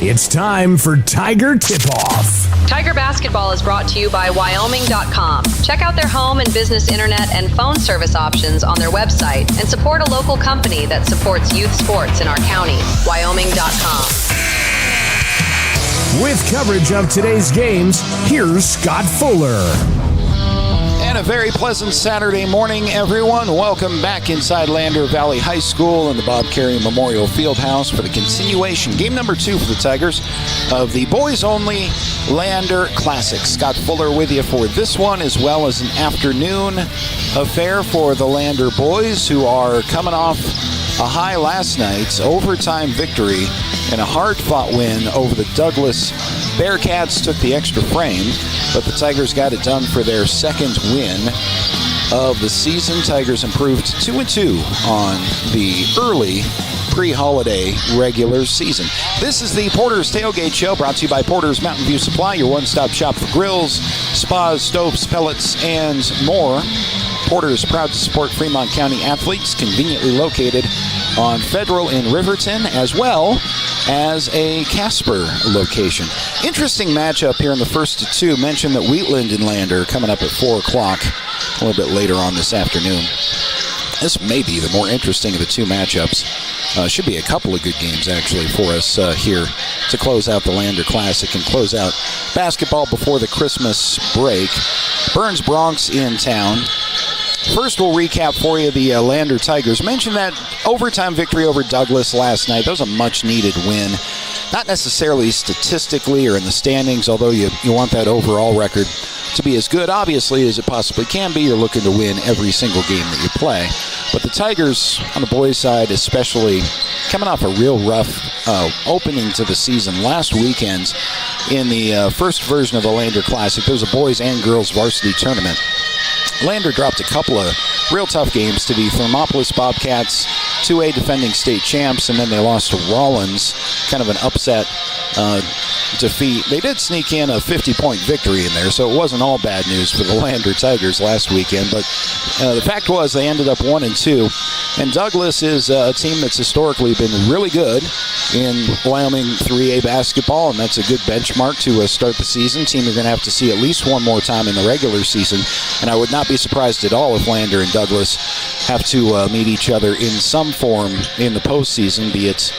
It's time for Tiger Tip-Off. Tiger Basketball is brought to you by Wyoming.com. Check out their home and business internet and phone service options on their website and support a local company that supports youth sports in our county. Wyoming.com. With coverage of today's games, here's Scott Fuller. And a very pleasant Saturday morning, everyone. Welcome back inside Lander Valley High School in the Bob Carey Memorial Fieldhouse for the continuation, game number 2 for the Tigers of the boys-only Lander Classic. Scott Fuller with you for this one, as well as an afternoon affair for the Lander boys, who are coming off a high last night's overtime victory and a hard-fought win over the Douglas Bearcats. Took the extra frame, but the Tigers got it done for their second win of the season. Tigers improved 2-2 on the early pre-holiday regular season. This is the Porter's Tailgate Show, brought to you by Porter's Mountain View Supply, your one-stop shop for grills, spas, stoves, pellets, and more. Porter is proud to support Fremont County athletes, conveniently located on Federal in Riverton, as well as a Casper location. Interesting matchup here in the first of two. Mentioned that Wheatland and Lander coming up at 4 o'clock a little bit later on this afternoon. This may be the more interesting of the two matchups. Should be a couple of good games, actually, for us here to close out the Lander Classic and close out basketball before the Christmas break. Burns Bronx in town. First, we'll recap for you the Lander Tigers. Mentioned that overtime victory over Douglas last night. That was a much-needed win. Not necessarily statistically or in the standings, although you want that overall record to be as good, obviously, as it possibly can be. You're looking to win every single game that you play. But the Tigers, on the boys' side especially, coming off a real rough opening to the season. Last weekend, in the first version of the Lander Classic, there was a boys' and girls' varsity tournament. Lander dropped a couple of real tough games to the Thermopolis Bobcats, 2A defending state champs, and then they lost to Rollins, kind of an upset defeat. They did sneak in a 50-point victory in there, so it wasn't all bad news for the Lander Tigers last weekend. But the fact was they ended up 1-2, and Douglas is a team that's historically been really good in Wyoming 3A basketball, and that's a good benchmark to start the season. Team you're going to have to see at least one more time in the regular season, and I would not be surprised at all if Lander and Douglas have to meet each other in some form in the postseason, be it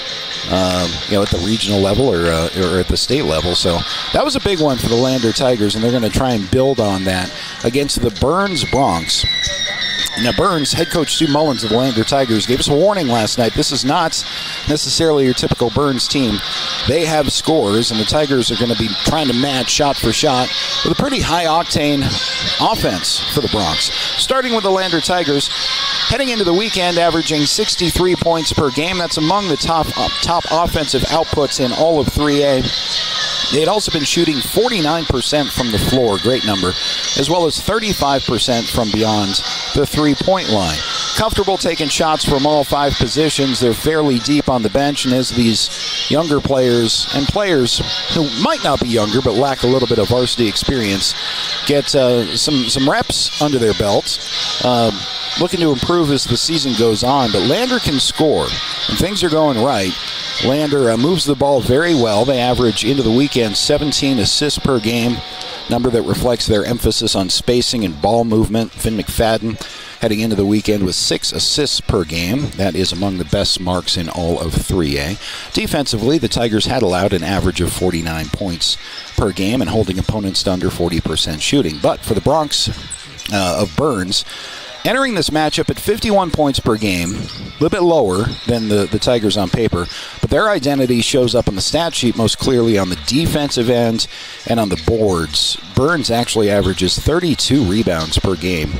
at the regional level or at the state level. So that was a big one for the Lander Tigers, and they're going to try and build on that against the Burns Bronx. Now, Burns, head coach Stu Mullins of the Lander Tigers, gave us a warning last night. This is not necessarily your typical Burns team. They have scores, and the Tigers are going to be trying to match shot for shot with a pretty high-octane offense for the Bronx. Starting with the Lander Tigers, heading into the weekend, averaging 63 points per game. That's among the top offensive outputs in all of 3A. They had also been shooting 49% from the floor, great number, as well as 35% from beyond the three-point line. Comfortable taking shots from all 5 positions. They're fairly deep on the bench, and as these younger players and players who might not be younger but lack a little bit of varsity experience get some reps under their belts, looking to improve as the season goes on. But Lander can score, and things are going right. Lander moves the ball very well. They average into the weekend 17 assists per game, number that reflects their emphasis on spacing and ball movement. Finn McFadden heading into the weekend with 6 assists per game. That is among the best marks in all of 3A. Defensively, the Tigers had allowed an average of 49 points per game and holding opponents to under 40% shooting. But for the Bronx of Burns, entering this matchup at 51 points per game, a little bit lower than the Tigers on paper, but their identity shows up on the stat sheet most clearly on the defensive end and on the boards. Burns actually averages 32 rebounds per game,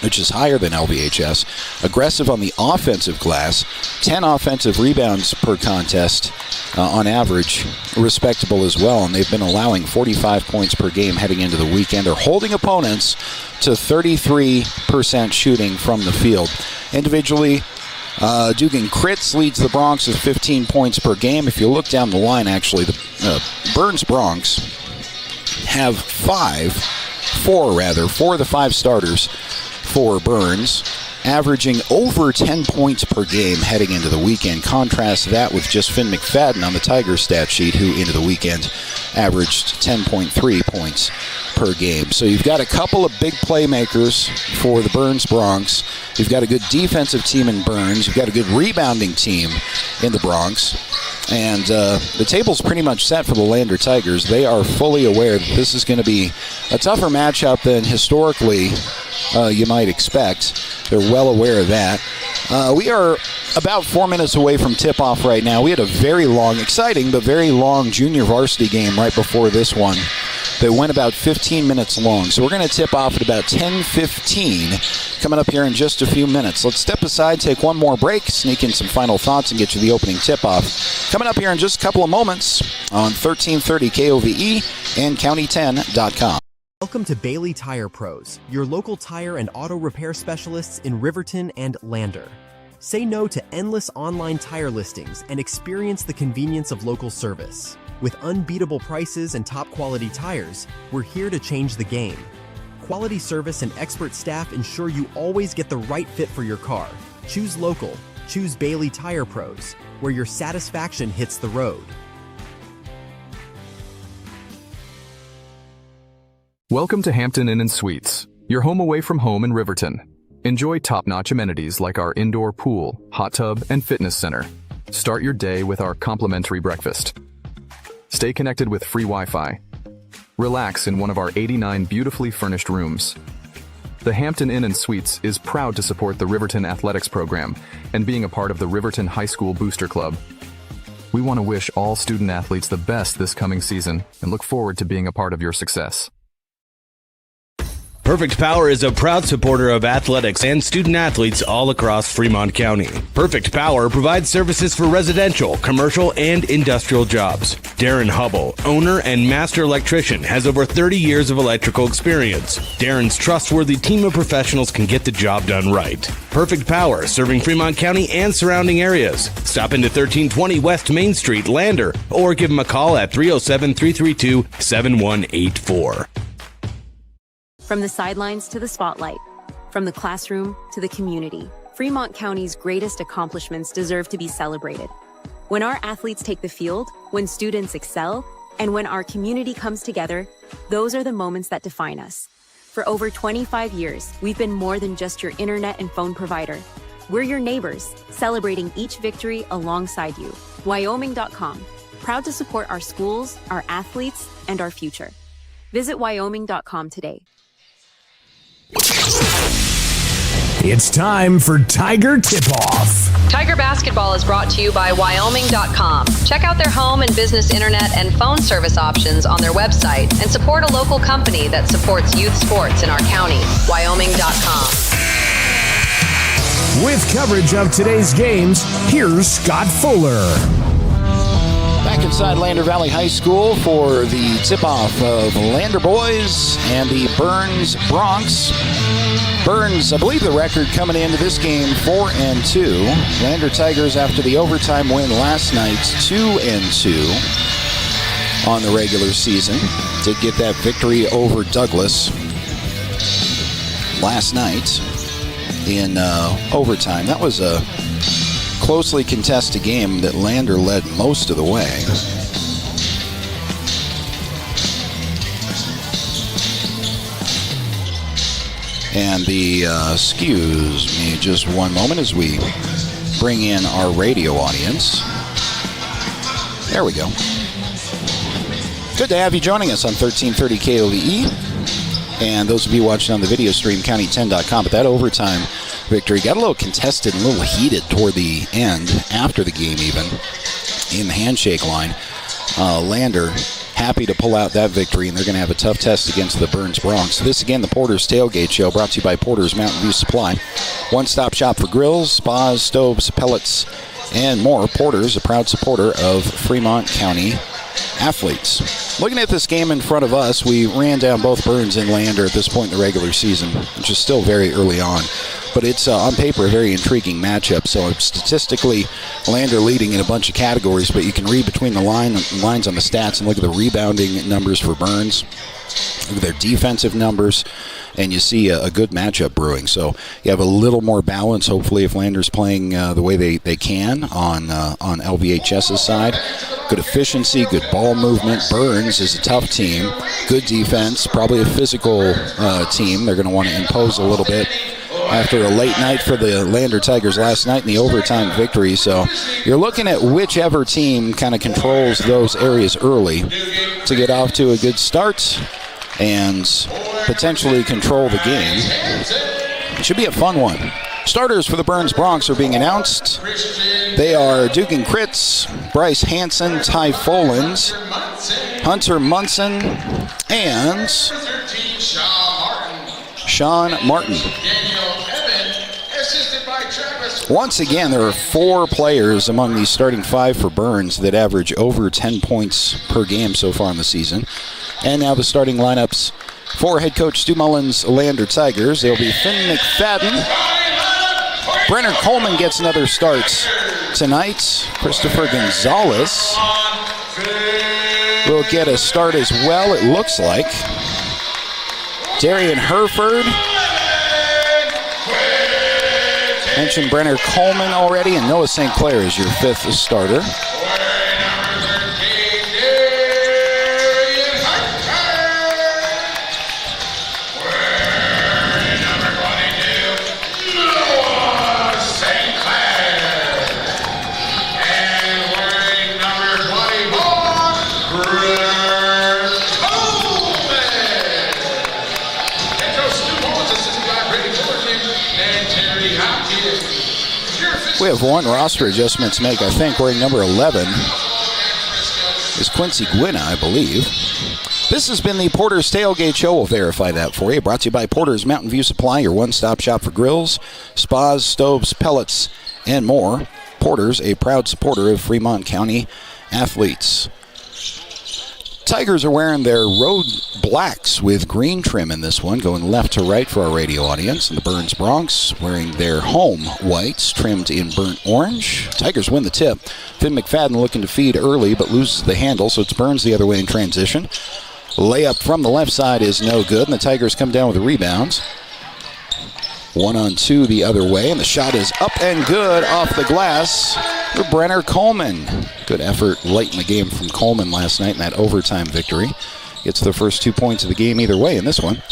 which is higher than LVHS. Aggressive on the offensive glass, 10 offensive rebounds per contest on average, respectable as well, and they've been allowing 45 points per game heading into the weekend. They're holding opponents to 33% shooting from the field. Individually, Dugan Kritz leads the Bronx with 15 points per game. If you look down the line, actually, the Burns Bronx have four of the 5 starters for Burns averaging over 10 points per game heading into the weekend. Contrast that with just Finn McFadden on the Tigers stat sheet, who into the weekend averaged 10.3 points per game. So you've got a couple of big playmakers for the Burns Bronx. You've got a good defensive team in Burns. You've got a good rebounding team in the Bronx. And the table's pretty much set for the Lander Tigers. They are fully aware that this is going to be a tougher matchup than historically you might expect. They're well aware of that. We are about 4 minutes away from tip-off right now. We had a very long, exciting, but very long junior varsity game right before this one that went about 15 minutes long. So we're going to tip off at about 10:15 coming up here in just a few minutes. Let's step aside, take one more break, sneak in some final thoughts, and get you the opening tip-off. Coming up here in just a couple of moments on 1330 KOVE and County10.com. Welcome to Bailey Tire Pros, your local tire and auto repair specialists in Riverton and Lander. Say no to endless online tire listings and experience the convenience of local service. With unbeatable prices and top quality tires, we're here to change the game. Quality service and expert staff ensure you always get the right fit for your car. Choose local. Choose Bailey Tire Pros, where your satisfaction hits the road. Welcome to Hampton Inn & Suites, your home away from home in Riverton. Enjoy top-notch amenities like our indoor pool, hot tub, and fitness center. Start your day with our complimentary breakfast. Stay connected with free Wi-Fi. Relax in one of our 89 beautifully furnished rooms. The Hampton Inn & Suites is proud to support the Riverton Athletics program and being a part of the Riverton High School Booster Club. We want to wish all student athletes the best this coming season and look forward to being a part of your success. Perfect Power is a proud supporter of athletics and student athletes all across Fremont County. Perfect Power provides services for residential, commercial, and industrial jobs. Darren Hubble, owner and master electrician, has over 30 years of electrical experience. Darren's trustworthy team of professionals can get the job done right. Perfect Power, serving Fremont County and surrounding areas. Stop into 1320 West Main Street, Lander, or give him a call at 307-332-7184. From the sidelines to the spotlight, from the classroom to the community, Fremont County's greatest accomplishments deserve to be celebrated. When our athletes take the field, when students excel, and when our community comes together, those are the moments that define us. For over 25 years, we've been more than just your internet and phone provider. We're your neighbors, celebrating each victory alongside you. Wyoming.com, proud to support our schools, our athletes, and our future. Visit Wyoming.com today. It's time for Tiger Tip-Off. Tiger Basketball is brought to you by Wyoming.com. Check out their home and business internet and phone service options on their website and support a local company that supports youth sports in our county. Wyoming.com. With coverage of today's games, here's Scott Fuller. Back inside Lander Valley High School for the tip-off of Lander boys and the Burns Bronx. Burns, I believe the record coming into this game 4-2. Lander Tigers, after the overtime win last night, 2-2 on the regular season. Did get that victory over Douglas last night in overtime. That was a closely contested game that Lander led most of the way. And excuse me just one moment as we bring in our radio audience. There we go. Good to have you joining us on 1330 KOVE. And those of you watching on the video stream, County10.com. But that overtime victory got a little contested and a little heated toward the end, after the game even, in the handshake line. Lander happy to pull out that victory, and they're going to have a tough test against the Burns Bronx. This, again, the Porter's Tailgate Show, brought to you by Porter's Mountain View Supply. One-stop shop for grills, spas, stoves, pellets, and more. Porter's, a proud supporter of Fremont County Athletes. Looking at this game in front of us, we ran down both Burns and Lander at this point in the regular season, which is still very early on. But it's, on paper, a very intriguing matchup. So statistically, Lander leading in a bunch of categories, but you can read between the lines on the stats and look at the rebounding numbers for Burns, look at their defensive numbers, and you see a good matchup brewing. So you have a little more balance, hopefully, if Lander's playing the way they can on LVHS's side. Good efficiency, good ball movement. Burns is a tough team. Good defense, probably a physical team. They're going to want to impose a little bit after a late night for the Lander Tigers last night in the overtime victory. So you're looking at whichever team kind of controls those areas early to get off to a good start and potentially control the game. It should be a fun one. Starters for the Burns Bronx are being announced. They are Dugan Kritz, Bryce Hansen, Ty Folens, Hunter Munson, and Sean Martin. Once again, there are 4 players among these starting 5 for Burns that average over 10 points per game so far in the season. And now the starting lineups for head coach Stu Mullins' Lander Tigers. They'll be Finn McFadden. Brenner Coleman gets another start tonight. Christopher Gonzalez will get a start as well, it looks like. Darian Herford. Mentioned Brenner Coleman already, and Noah St. Clair is your 5th starter. We have one roster adjustment to make, I think. Wearing number 11 is Quincy Gwynna, I believe. This has been the Porter's Tailgate Show. We'll verify that for you. Brought to you by Porter's Mountain View Supply, your one-stop shop for grills, spas, stoves, pellets, and more. Porter's, a proud supporter of Fremont County athletes. Tigers are wearing their road blacks with green trim in this one, going left to right for our radio audience. And the Burns Bronx wearing their home whites trimmed in burnt orange. Tigers win the tip. Finn McFadden looking to feed early but loses the handle, so it's Burns the other way in transition. Layup from the left side is no good, and the Tigers come down with the rebounds. 1-on-2 the other way, and the shot is up and good off the glass for Brenner Coleman. Good effort late in the game from Coleman last night in that overtime victory. Gets the first 2 points of the game either way in this one.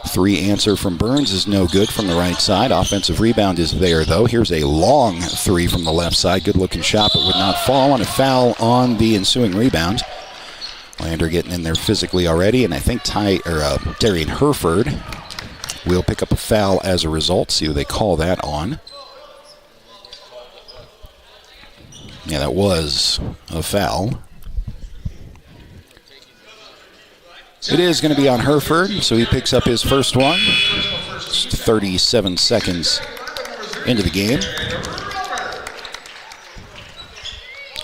3 answer from Burns is no good from the right side. Offensive rebound is there, though. Here's a long 3 from the left side. Good-looking shot, but would not fall, on a foul on the ensuing rebound. Lander getting in there physically already, and I think Darian Herford will pick up a foul as a result. See who they call that on. Yeah, that was a foul. It is going to be on Herford, so he picks up his first one. Just 37 seconds into the game.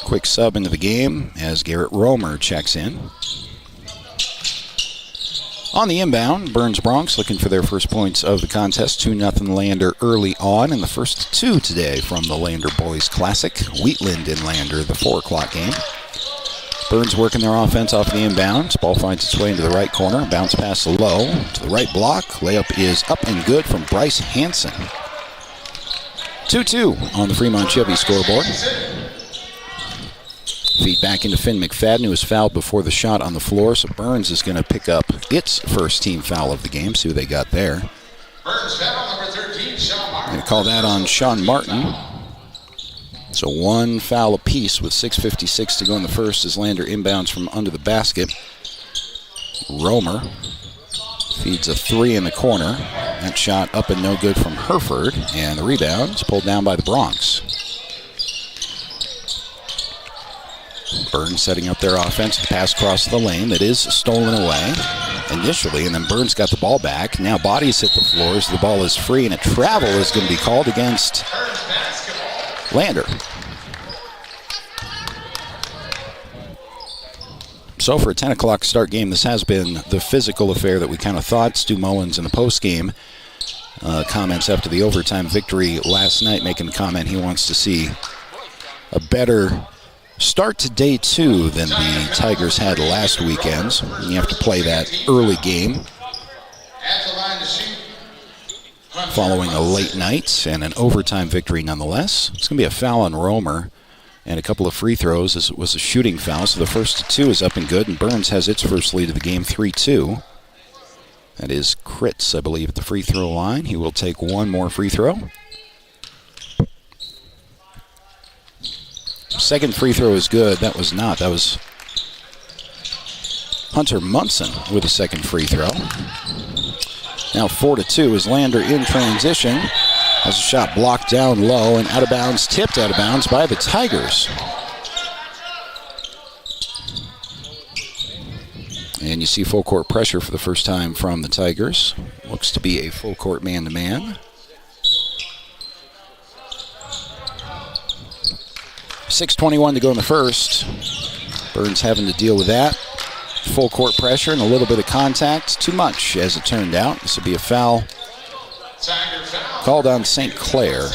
Quick sub into the game as Garrett Romer checks in. On the inbound, Burns Bronx looking for their first points of the contest. 2-0 Lander early on, and the first 2 today from the Lander Boys Classic. Wheatland and Lander, the 4 o'clock game. Burns working their offense off the inbound. Ball finds its way into the right corner. Bounce pass low to the right block. Layup is up and good from Bryce Hansen. 2-2 on the Fremont Chevy scoreboard. Feed back into Finn McFadden, who was fouled before the shot on the floor. So Burns is going to pick up its first team foul of the game. See who they got there. Burns foul number 13, Sean Martin. Going to call that on Sean Martin. So 1 foul apiece with 6:56 to go in the first as Lander inbounds from under the basket. Romer feeds a 3 in the corner. That shot up and no good from Herford. And the rebound is pulled down by the Bronx. Burns setting up their offense. The pass across the lane that is stolen away initially, and then Burns got the ball back. Now bodies hit the floors. The ball is free, and a travel is going to be called against Lander. So for a 10 o'clock start game, this has been the physical affair that we kind of thought. Stu Mullins in the postgame comments after the overtime victory last night, making the comment he wants to see a better start to day 2 than the Tigers had last weekend. You have to play that early game following a late night and an overtime victory nonetheless. It's going to be a foul on Romer and a couple of free throws as it was a shooting foul. So the first 2 is up and good, and Burns has its first lead of the game, 3-2. That is Kritz, I believe, at the free throw line. He will take one more free throw. Second free throw is good. That was not. That was Hunter Munson with a second free throw. Now 4-2 is Lander in transition. Has a shot blocked down low and out of bounds, tipped out of bounds by the Tigers. And you see full court pressure for the first time from the Tigers. Looks to be a full court man-to-man. 6:21 to go in the first. Burns having to deal with that. Full court pressure and a little bit of contact. Too much, as it turned out. This will be a foul called on St. Clair.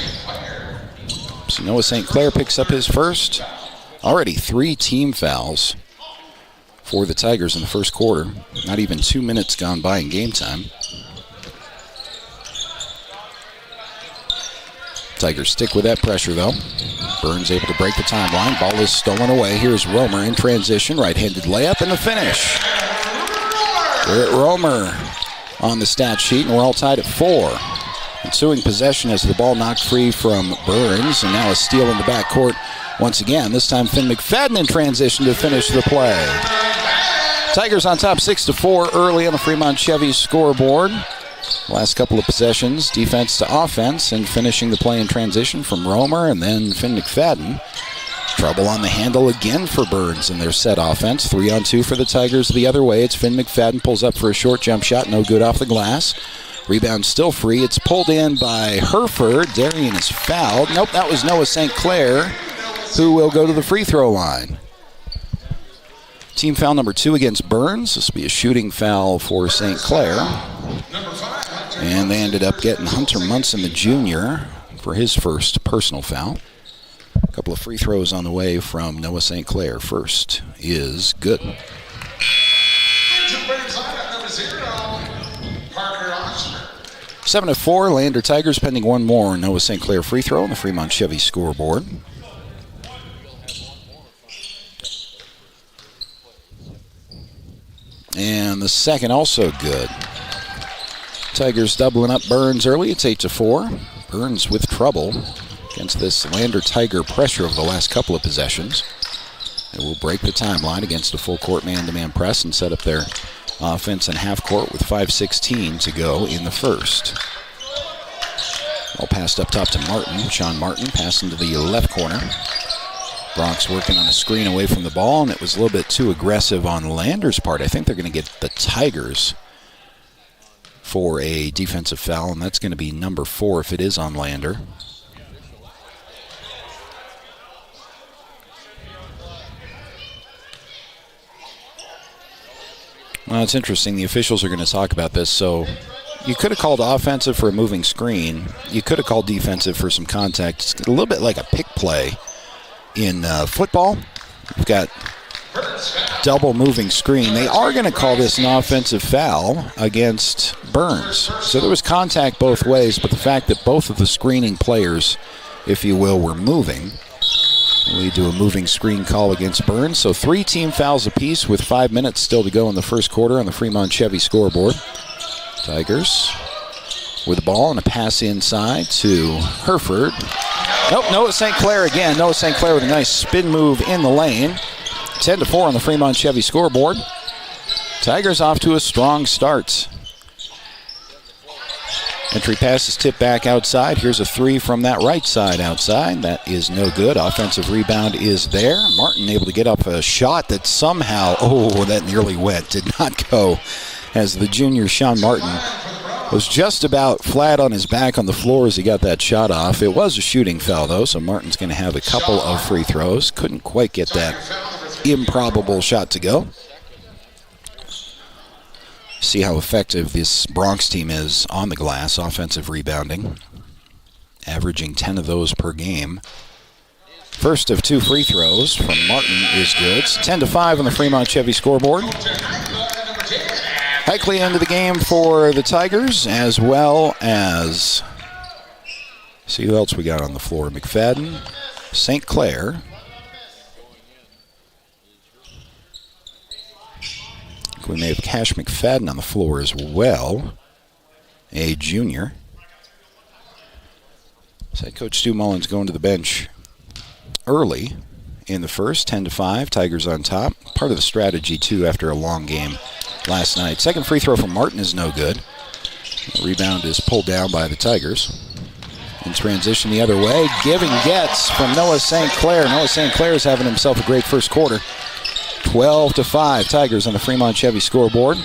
So Noah St. Clair picks up his first. Already 3 team fouls for the Tigers in the first quarter. Not even 2 minutes gone by in game time. Tigers stick with that pressure, though. Burns able to break the timeline. Ball is stolen away. Here's Romer in transition. Right-handed layup and the finish. Garrett Romer on the stat sheet, and we're all tied at 4. Ensuing possession as the ball knocked free from Burns, and now a steal in the backcourt once again. This time Finn McFadden in transition to finish the play. Tigers on top 6-4 early on the Fremont Chevy scoreboard. Last couple of possessions, defense to offense, and finishing the play in transition from Romer and then Finn McFadden. Trouble on the handle again for Burns in their set offense. 3-on-2 for the Tigers the other way. It's Finn McFadden, pulls up for a short jump shot, no good off the glass. Rebound still free. It's pulled in by Herford. Darian is fouled. Nope, that was Noah St. Clair, who will go to the free throw line. Team foul number 2 against Burns. This will be a shooting foul for St. Clair. And they ended up getting Hunter Munson, the junior, for his first personal foul. A couple of free throws on the way from Noah St. Clair. First is good. 7-4, Lander Tigers pending one more Noah St. Clair free throw on the Fremont Chevy scoreboard. And the second also good. Tigers doubling up Burns early. It's 8-4. Burns with trouble against this Lander Tiger pressure of the last couple of possessions. They will break the timeline against a full court man-to-man press and set up their offense in half court with 5:16 to go in the first. All passed up top to Martin. Sean Martin passing to the left corner. Bronx working on a screen away from the ball, and it was a little bit too aggressive on Lander's part. I think they're going to get the Tigers for a defensive foul, and that's going to be number 4 if it is on Lander. Well, it's interesting. The officials are going to talk about this. So you could have called offensive for a moving screen. You could have called defensive for some contact. It's a little bit like a pick play in football. You've got double moving screen. They are going to call this an offensive foul against Burns. So there was contact both ways, but the fact that both of the screening players, if you will, were moving lead to a moving screen call against Burns. So 3 team fouls apiece with 5 minutes still to go in the first quarter on the Fremont Chevy scoreboard. Tigers with the ball and a pass inside to Herford. Nope, Noah St. Clair again. Noah St. Clair with a nice spin move in the lane. 10-4 on the Fremont Chevy scoreboard. Tigers off to a strong start. Entry pass is tipped back outside. Here's a 3 from that right side outside. That is no good. Offensive rebound is there. Martin able to get up a shot that somehow, that nearly went. Did not go, as the junior Sean Martin was just about flat on his back on the floor as he got that shot off. It was a shooting foul, though, so Martin's going to have a couple of free throws. Couldn't quite get that improbable shot to go. See how effective this Bronx team is on the glass, offensive rebounding, averaging 10 of those per game. First of 2 free throws from Martin is good. It's 10-5 on the Fremont Chevy scoreboard. Hikely into the game for the Tigers, as well as, see who else we got on the floor. McFadden, St. Clair. We may have Cash McFadden on the floor as well, a junior. So Coach Stu Mullins going to the bench early in the first, 10-5, Tigers on top. Part of the strategy, too, after a long game last night. Second free throw from Martin is no good. The rebound is pulled down by the Tigers. In transition the other way, giving gets from Noah St. Clair. Noah St. Clair is having himself a great first quarter. 12-5, Tigers on the Fremont Chevy scoreboard.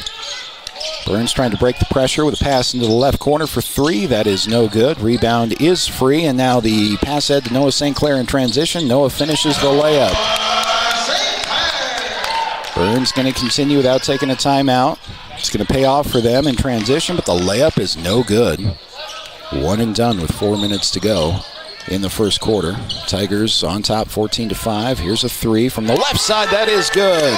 Burns trying to break the pressure with a pass into the left corner for 3. That is no good. Rebound is free, and now the pass head to Noah St. Clair in transition. Noah finishes the layup. Burns going to continue without taking a timeout. It's going to pay off for them in transition, but the layup is no good. One and done with 4 minutes to go in the first quarter. Tigers on top 14-5. Here's a 3 from the left side. That is good.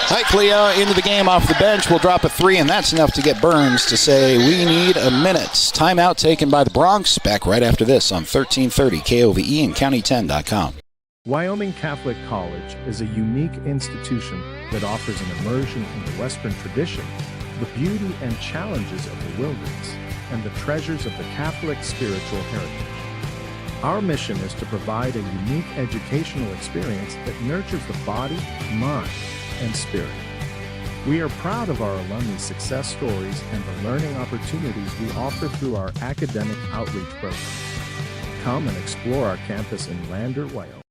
Hikely into the game off the bench will drop a 3, and that's enough to get Burns to say we need a minute. Timeout taken by the Bronx. Back right after this on 1330 KOVE and County10.com. Wyoming Catholic College is a unique institution that offers an immersion in the Western tradition, the beauty and challenges of the wilderness, and the treasures of the Catholic spiritual heritage. Our mission is to provide a unique educational experience that nurtures the body, mind, and spirit. We are proud of our alumni success stories and the learning opportunities we offer through our academic outreach program. Come and explore our campus in Lander, Wyoming.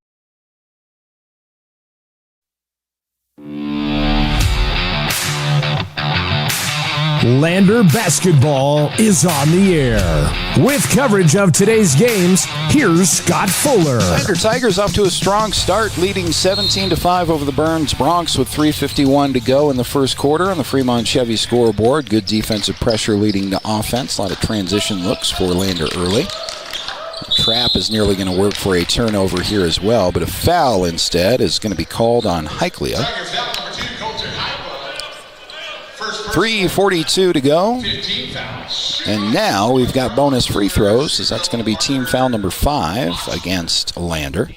Lander basketball is on the air. With coverage of today's games, here's Scott Fuller. Lander Tigers off to a strong start, leading 17-5 over the Burns Bronx with 3:51 to go in the first quarter on the Fremont Chevy scoreboard. Good defensive pressure leading to offense. A lot of transition looks for Lander early. The trap is nearly going to work for a turnover here as well, but a foul instead is going to be called on Hiklia. 3:42 to go. And now we've got bonus free throws, as that's going to be team foul number 5 against Lander.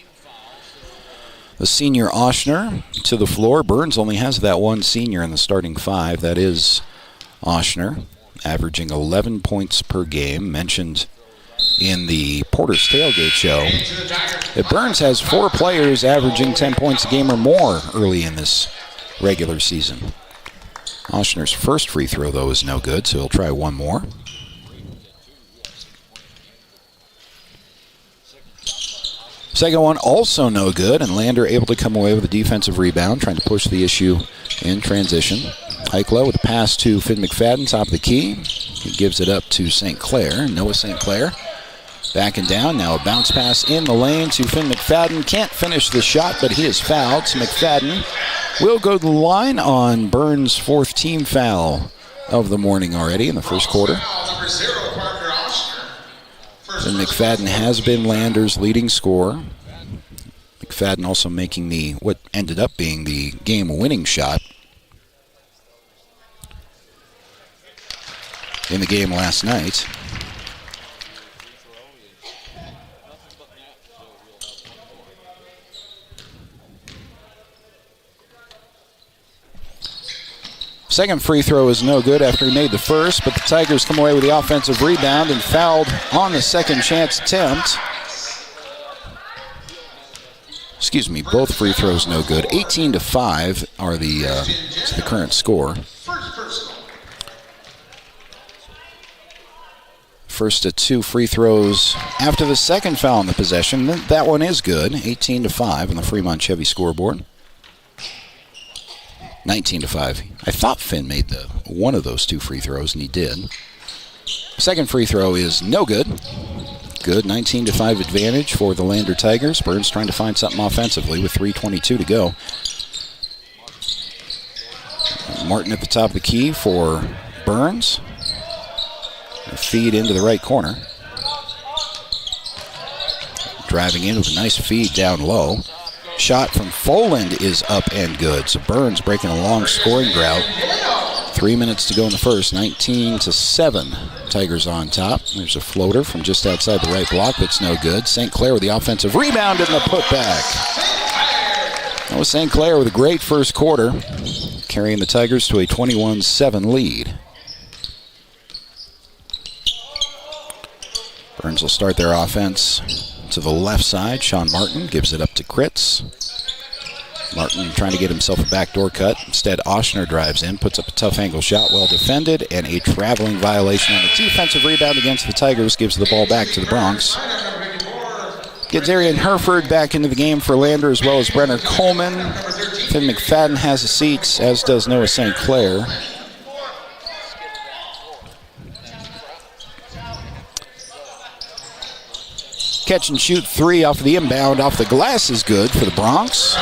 The senior Oshner to the floor. Burns only has that one senior in the starting 5. That is Oshner, averaging 11 points per game. Mentioned in the Porter's Tailgate show that Burns has 4 players averaging 10 points a game or more early in this regular season. Oshner's first free throw, though, is no good, so he'll try one more. Second one also no good, and Lander able to come away with a defensive rebound, trying to push the issue in transition. Hikela with a pass to Finn McFadden, top of the key. He gives it up to St. Clair. Noah St. Clair backing down. Now a bounce pass in the lane to Finn McFadden. Can't finish the shot, but he is fouled. So McFadden will go to the line on Burns' 4th team foul of the morning already in the first quarter. Finn McFadden has been Lander's leading scorer. McFadden also making what ended up being the game-winning shot in the game last night. Second free throw is no good after he made the first, but the Tigers come away with the offensive rebound and fouled on the second chance attempt. Excuse me, both free throws no good. 18-5 are the current score. First of 2 free throws after the second foul in the possession. That one is good. 18-5 on the Fremont Chevy scoreboard. 19-5. I thought Finn made one of those 2 free throws, and he did. Second free throw is no good. Good 19-5 advantage for the Lander Tigers. Burns trying to find something offensively with 3:22 to go. Martin at the top of the key for Burns. A feed into the right corner. Driving in with a nice feed down low. Shot from Foland is up and good. So Burns breaking a long scoring drought. 3 minutes to go in the first. 19-7. Tigers on top. There's a floater from just outside the right block that's no good. St. Clair with the offensive rebound and the putback. That was St. Clair with a great first quarter, carrying the Tigers to a 21-7 lead. Burns will start their offense to the left side. Sean Martin gives it up to Kritz. Martin trying to get himself a backdoor cut. Instead, Oshner drives in, puts up a tough angle shot, well defended, and a traveling violation on the defensive rebound against the Tigers gives the ball back to the Bronx. Gets Arian Hereford back into the game for Lander, as well as Brenner Coleman. Finn McFadden has the seats, as does Noah St. Clair. Catch and shoot three off of the inbound, off the glass is good for the Bronx.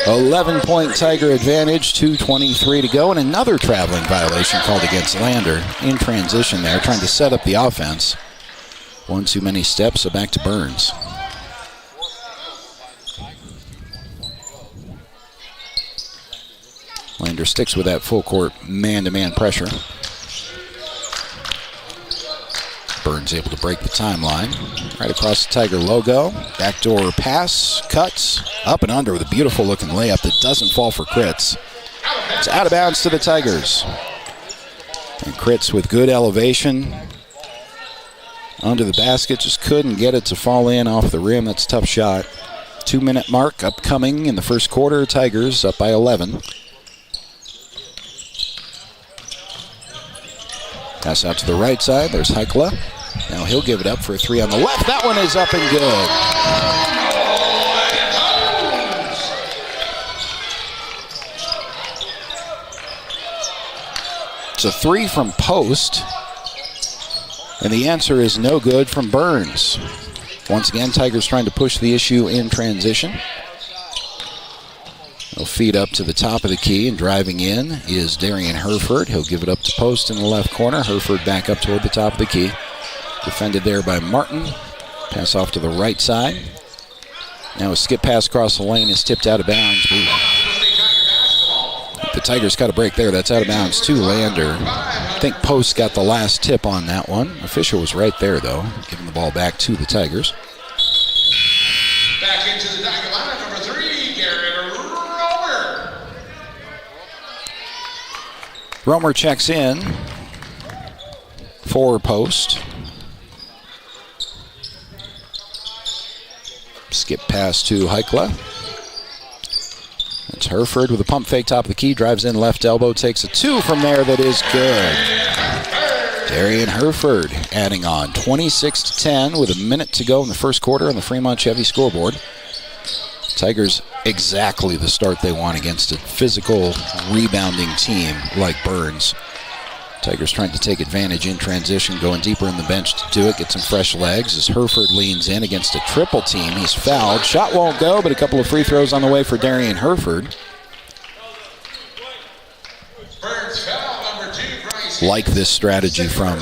11-point Tiger advantage, 2:23 to go, and another traveling violation called against Lander in transition there, trying to set up the offense. One too many steps, so back to Burns. Lander sticks with that full court man-to-man pressure. Burns able to break the timeline. Right across the Tiger logo. Backdoor pass, cuts, up and under with a beautiful looking layup that doesn't fall for Kritz. It's out of bounds to the Tigers. And Kritz with good elevation under the basket, just couldn't get it to fall in off the rim. That's a tough shot. 2-minute mark upcoming in the first quarter. Tigers up by 11. Pass out to the right side. There's Heikla. Now he'll give it up for a three on the left. That one is up and good. It's a three from post. And the answer is no good from Burns. Once again, Tigers trying to push the issue in transition. They'll feed up to the top of the key, and driving in is Darian Hereford. He'll give it up to post in the left corner. Hereford back up toward the top of the key. Defended there by Martin. Pass off to the right side. Now a skip pass across the lane is tipped out of bounds. Ooh. The Tigers got a break there. That's out of bounds to Lander. I think Post got the last tip on that one. Official was right there, though, giving the ball back to the Tigers. Back into the Tiger lineup, number 3, Garrett Romer. Romer checks in for Post. Skip pass to Heikla. It's Hereford with a pump fake top of the key, drives in left elbow, takes a two from there that is good. Darian Hereford adding on 26-10 with a minute to go in the first quarter on the Fremont Chevy scoreboard. Tigers exactly the start they want against a physical rebounding team like Burns. Tigers trying to take advantage in transition, going deeper in the bench to do it, get some fresh legs as Hereford leans in against a triple team. He's fouled. Shot won't go, but a couple of free throws on the way for Darian Hereford. Like this strategy from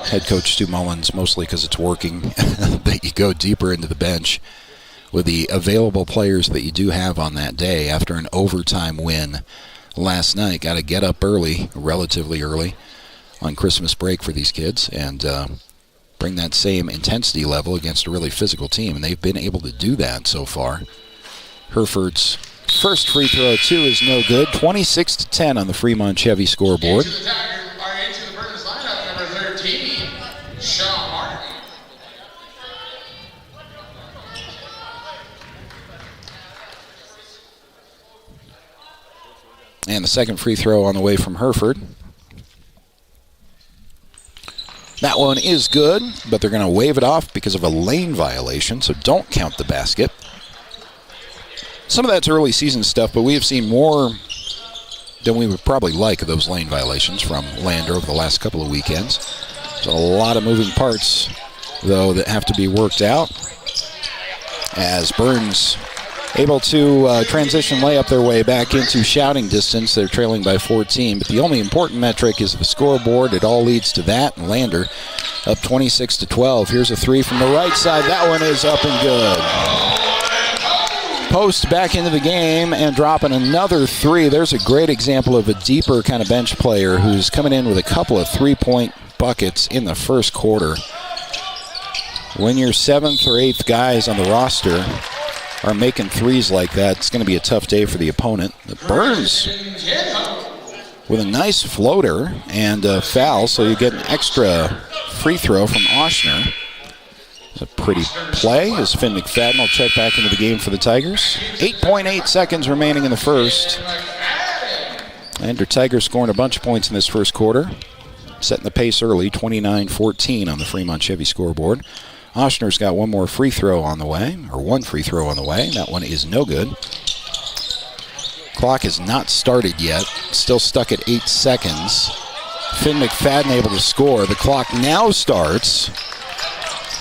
head coach Stu Mullins, mostly because it's working, that you go deeper into the bench with the available players that you do have on that day after an overtime win last night. Got to get up early, relatively early, on Christmas break for these kids and bring that same intensity level against a really physical team, and they've been able to do that so far. Hereford's first free throw, two, is no good. 26-10 on the Fremont Chevy scoreboard. Into the Burns lineup, number 13, Sean Martin. And the second free throw on the way from Hereford. That one is good, but they're going to wave it off because of a lane violation, so don't count the basket. Some of that's early season stuff, but we have seen more than we would probably like of those lane violations from Lander over the last couple of weekends. There's a lot of moving parts, though, that have to be worked out as Burns able to transition layup their way back into shouting distance. They're trailing by 14, but the only important metric is the scoreboard. It all leads to that, and Lander up 26-12. Here's a three from the right side. That one is up and good. Post back into the game and dropping another three. There's a great example of a deeper kind of bench player who's coming in with a couple of three-point buckets in the first quarter. When your 7th or 8th guys on the roster are making threes like that, it's going to be a tough day for the opponent. But Burns with a nice floater and a foul, so you get an extra free throw from Oshner. It's a pretty play as Finn McFadden will check back into the game for the Tigers. 8.8 seconds remaining in the first. And the Tigers scoring a bunch of points in this first quarter. Setting the pace early, 29-14 on the Fremont Chevy scoreboard. Oshner's got one more free throw on the way, or one free throw on the way. That one is no good. Clock has not started yet. Still stuck at 8 seconds. Finn McFadden able to score. The clock now starts.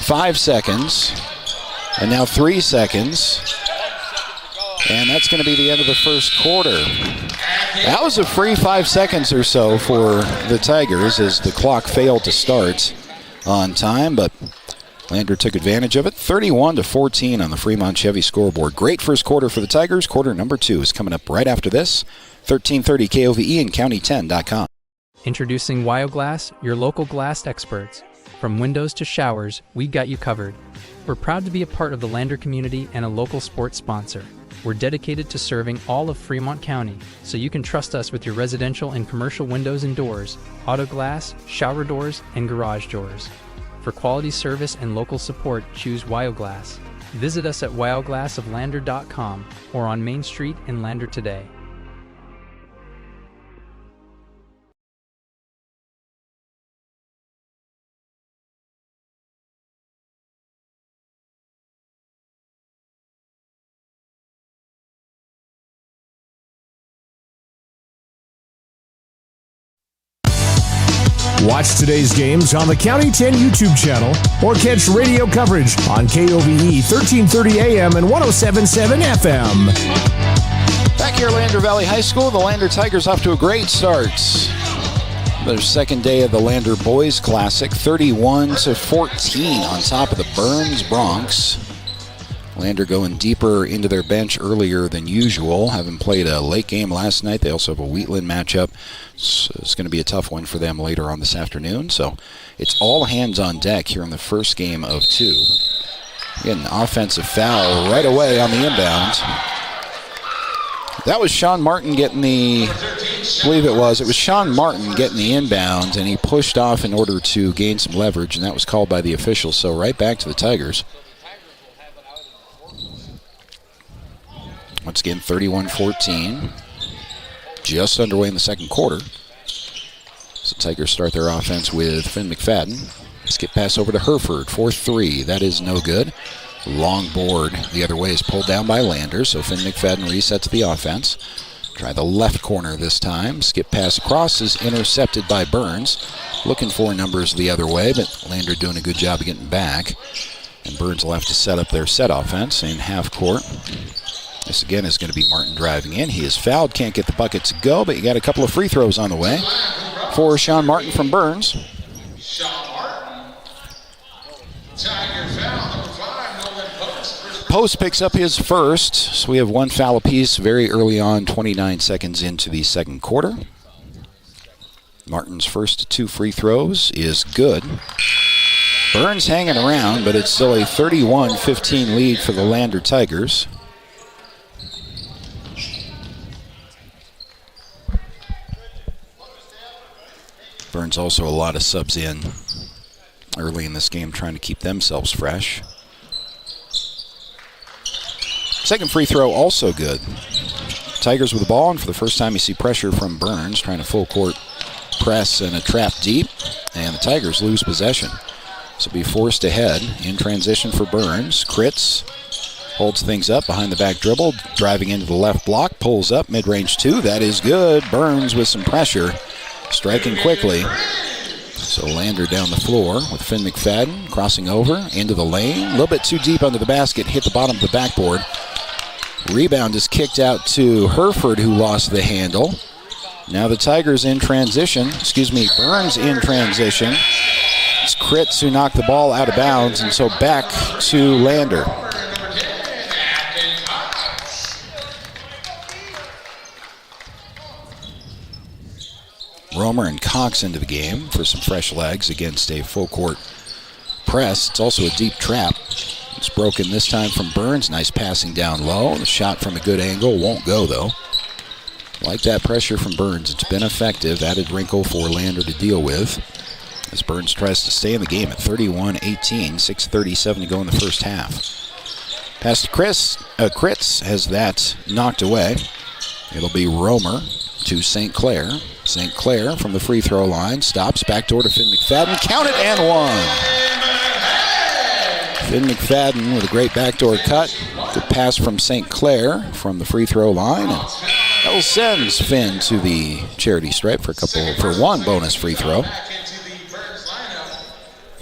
5 seconds. And now 3 seconds. And that's going to be the end of the first quarter. That was a free 5 seconds or so for the Tigers as the clock failed to start on time, but Lander took advantage of it. 31-14 on the Fremont Chevy scoreboard. Great first quarter for the Tigers. Quarter number 2 is coming up right after this. 1330 KOVE and County10.com. Introducing WyoGlass, your local glass experts. From windows to showers, we got you covered. We're proud to be a part of the Lander community and a local sports sponsor. We're dedicated to serving all of Fremont County, so you can trust us with your residential and commercial windows and doors, auto glass, shower doors, and garage doors. For quality service and local support, choose WyoGlass. Visit us at wyoglassoflander.com or on Main Street in Lander today. Watch today's games on the County 10 YouTube channel or catch radio coverage on KOVE 1330 AM and 107.7 FM. Back here at Lander Valley High School, the Lander Tigers off to a great start. Their second day of the Lander Boys Classic, 31-14 on top of the Burns Broncs. Lander going deeper into their bench earlier than usual, having played a late game last night. They also have a Wheatland matchup. It's going to be a tough one for them later on this afternoon. So it's all hands on deck here in the first game of 2. Get an offensive foul right away on the inbound. That was Sean Martin getting the, I believe it was Sean Martin getting the inbound, and he pushed off in order to gain some leverage, and that was called by the officials. So right back to the Tigers. Once again, 31-14. Just underway in the second quarter. So Tigers start their offense with Finn McFadden. Skip pass over to Hereford for 3. That is no good. Long board the other way is pulled down by Lander, so Finn McFadden resets the offense. Try the left corner this time. Skip pass across is intercepted by Burns. Looking for numbers the other way, but Lander doing a good job of getting back. And Burns will have to set up their set offense in half court. This again is going to be Martin driving in. He is fouled, can't get the bucket to go, but you got a couple of free throws on the way for Sean Martin from Burns. Sean Martin. Tiger foul, number 5, Nolan Post. Post picks up his first, so we have one foul apiece very early on, 29 seconds into the second quarter. Martin's first 2 free throws is good. Burns hanging around, but it's still a 31-15 lead for the Lander Tigers. Burns also a lot of subs in early in this game, trying to keep themselves fresh. Second free throw also good. Tigers with the ball, and for the first time you see pressure from Burns, trying to full court press and a trap deep, and the Tigers lose possession. So be forced ahead in transition for Burns. Kritz holds things up behind the back dribble, driving into the left block, pulls up, mid-range 2, that is good. Burns with some pressure. Striking quickly. So Lander down the floor with Finn McFadden crossing over into the lane. A little bit too deep under the basket, hit the bottom of the backboard. Rebound is kicked out to Hereford, who lost the handle. Now the Tigers in transition. Burns in transition. It's Kritz who knocked the ball out of bounds, and so back to Lander. Romer and Cox into the game for some fresh legs against a full court press. It's also a deep trap. It's broken this time from Burns. Nice passing down low. The shot from a good angle won't go, though. Like that pressure from Burns. It's been effective. Added wrinkle for Lander to deal with as Burns tries to stay in the game at 31-18. 6:37 to go in the first half. Pass to Kritz has that knocked away. It'll be Romer to St. Clair. St. Clair from the free throw line stops, backdoor to Finn McFadden. Count it and one. Finn McFadden with a great backdoor cut. Good pass from St. Clair from the free throw line. And that will send Finn to the charity stripe for one bonus free throw.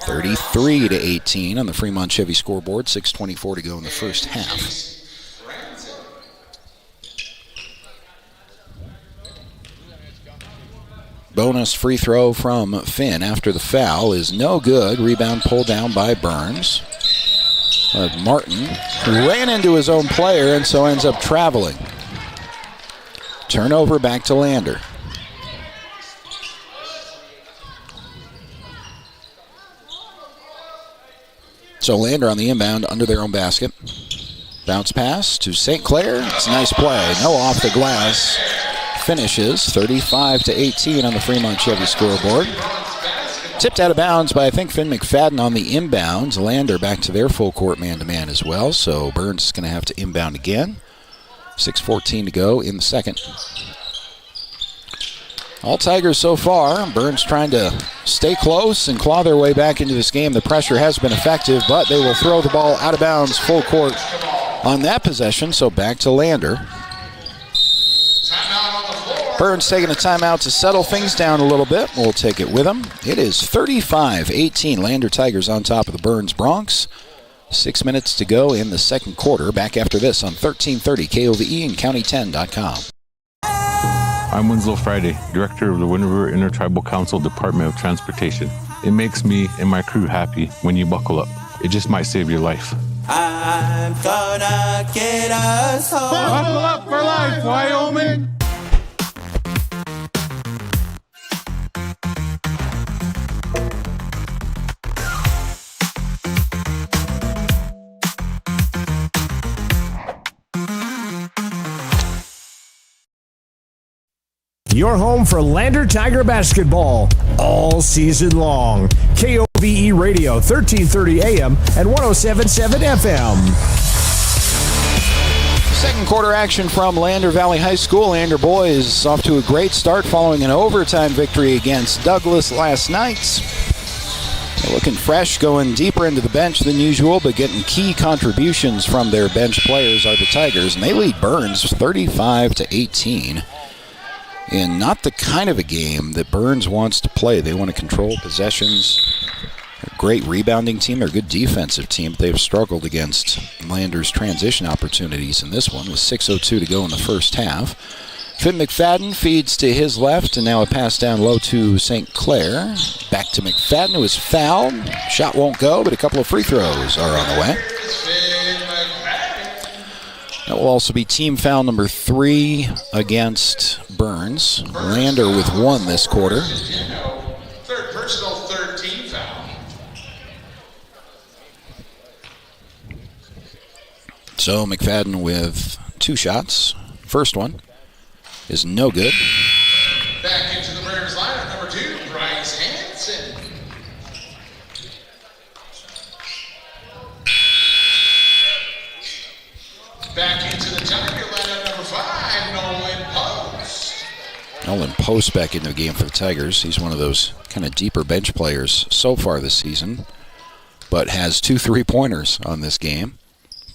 33-18 on the Fremont Chevy scoreboard. 6:24 to go in the first half. Bonus free throw from Finn after the foul is no good. Rebound pulled down by Burns. Martin ran into his own player and so ends up traveling. Turnover back to Lander. So Lander on the inbound under their own basket. Bounce pass to St. Clair. It's a nice play. No off the glass. Finishes 35-18 on the Fremont Chevy scoreboard. Tipped out of bounds by, I think, Finn McFadden on the inbounds. Lander back to their full court man-to-man as well, so Burns is going to have to inbound again. 6:14 to go in the second. All Tigers so far. Burns trying to stay close and claw their way back into this game. The pressure has been effective, but they will throw the ball out of bounds full court on that possession, so back to Lander. Burns taking a timeout to settle things down a little bit. We'll take it with him. It is 35-18. Lander Tigers on top of the Burns Bronx. 6 minutes to go in the second quarter. Back after this on 1330 KOVE and County10.com. I'm Winslow Friday, Director of the Wind River Intertribal Council Department of Transportation. It makes me and my crew happy when you buckle up. It just might save your life. I'm gonna get us home. Buckle up for life, Wyoming! Your home for Lander Tiger basketball all season long. KOVE Radio, 1330 AM and 107.7 FM. Second quarter action from Lander Valley High School. Lander boys off to a great start following an overtime victory against Douglas last night. They're looking fresh, going deeper into the bench than usual, but getting key contributions from their bench players are the Tigers, and they lead Burns 35-18. In not the kind of a game that Burns wants to play. They want to control possessions. They're a great rebounding team. They're a good defensive team. They've struggled against Lander's transition opportunities in this one with 6:02 to go in the first half. Finn McFadden feeds to his left, and now a pass down low to St. Clair. Back to McFadden, who is fouled. Shot won't go, but a couple of free throws are on the way. That will also be team foul number 3 against Burns. Lander with 1 this quarter. Third personal, third team foul. So McFadden with 2 shots. First one is no good. Back into the Burns lineup, number 2, Bryce Hansen. Back into the Tiger lineup, number 5, Nolan Post. Nolan Post back into the game for the Tigers. He's one of those kind of deeper bench players so far this season, but has 2 3-pointers on this game.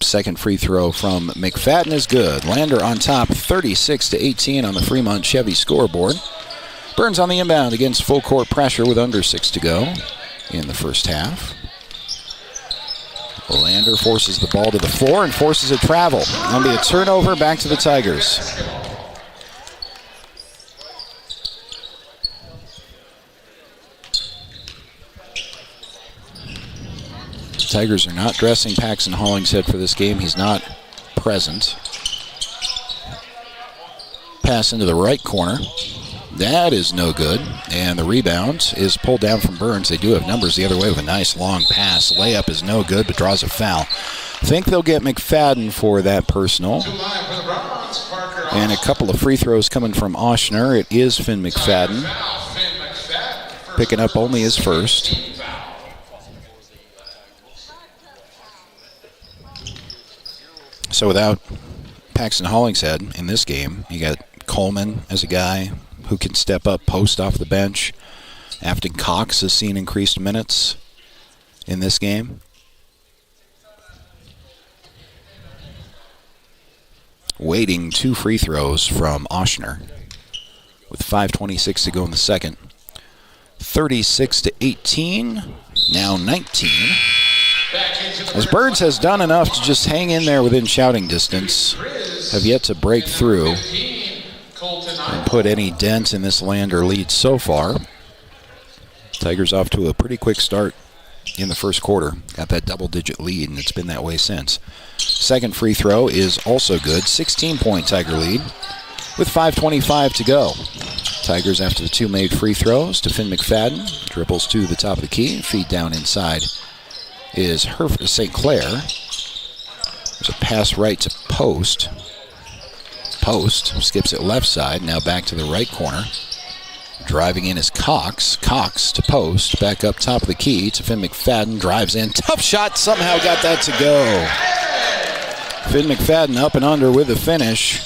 Second free throw from McFadden is good. Lander on top, 36-18 on the Fremont Chevy scoreboard. Burns on the inbound against full court pressure with under 6 to go in the first half. Lander forces the ball to the floor and forces a travel. It'll be a turnover back to the Tigers. The Tigers are not dressing Paxton Hollingshead for this game. He's not present. Pass into the right corner. That is no good. And the rebound is pulled down from Burns. They do have numbers the other way with a nice long pass. Layup is no good, but draws a foul. Think they'll get McFadden for that personal. And a couple of free throws coming from Oshner. It is Finn McFadden. Picking up only his first. So without Paxton Hollingshead in this game, you got Coleman as a guy who can step up post off the bench. Afton Cox has seen increased minutes in this game. Waiting 2 free throws from Oshner with 5:26 to go in the second. 36-18, now 19. As Burns has done enough to just hang in there within shouting distance, have yet to break through and put any dent in this Lander lead so far. Tigers off to a pretty quick start in the first quarter. Got that double-digit lead, and it's been that way since. Second free throw is also good. 16-point Tiger lead with 5:25 to go. Tigers after the 2 made free throws to Finn McFadden. Dribbles to the top of the key. Feed down inside is St. Clair. There's a pass right to Post. Post skips it left side, now back to the right corner. Driving in is Cox. Cox to Post, back up top of the key to Finn McFadden. Drives in, tough shot, somehow got that to go. Finn McFadden up and under with the finish.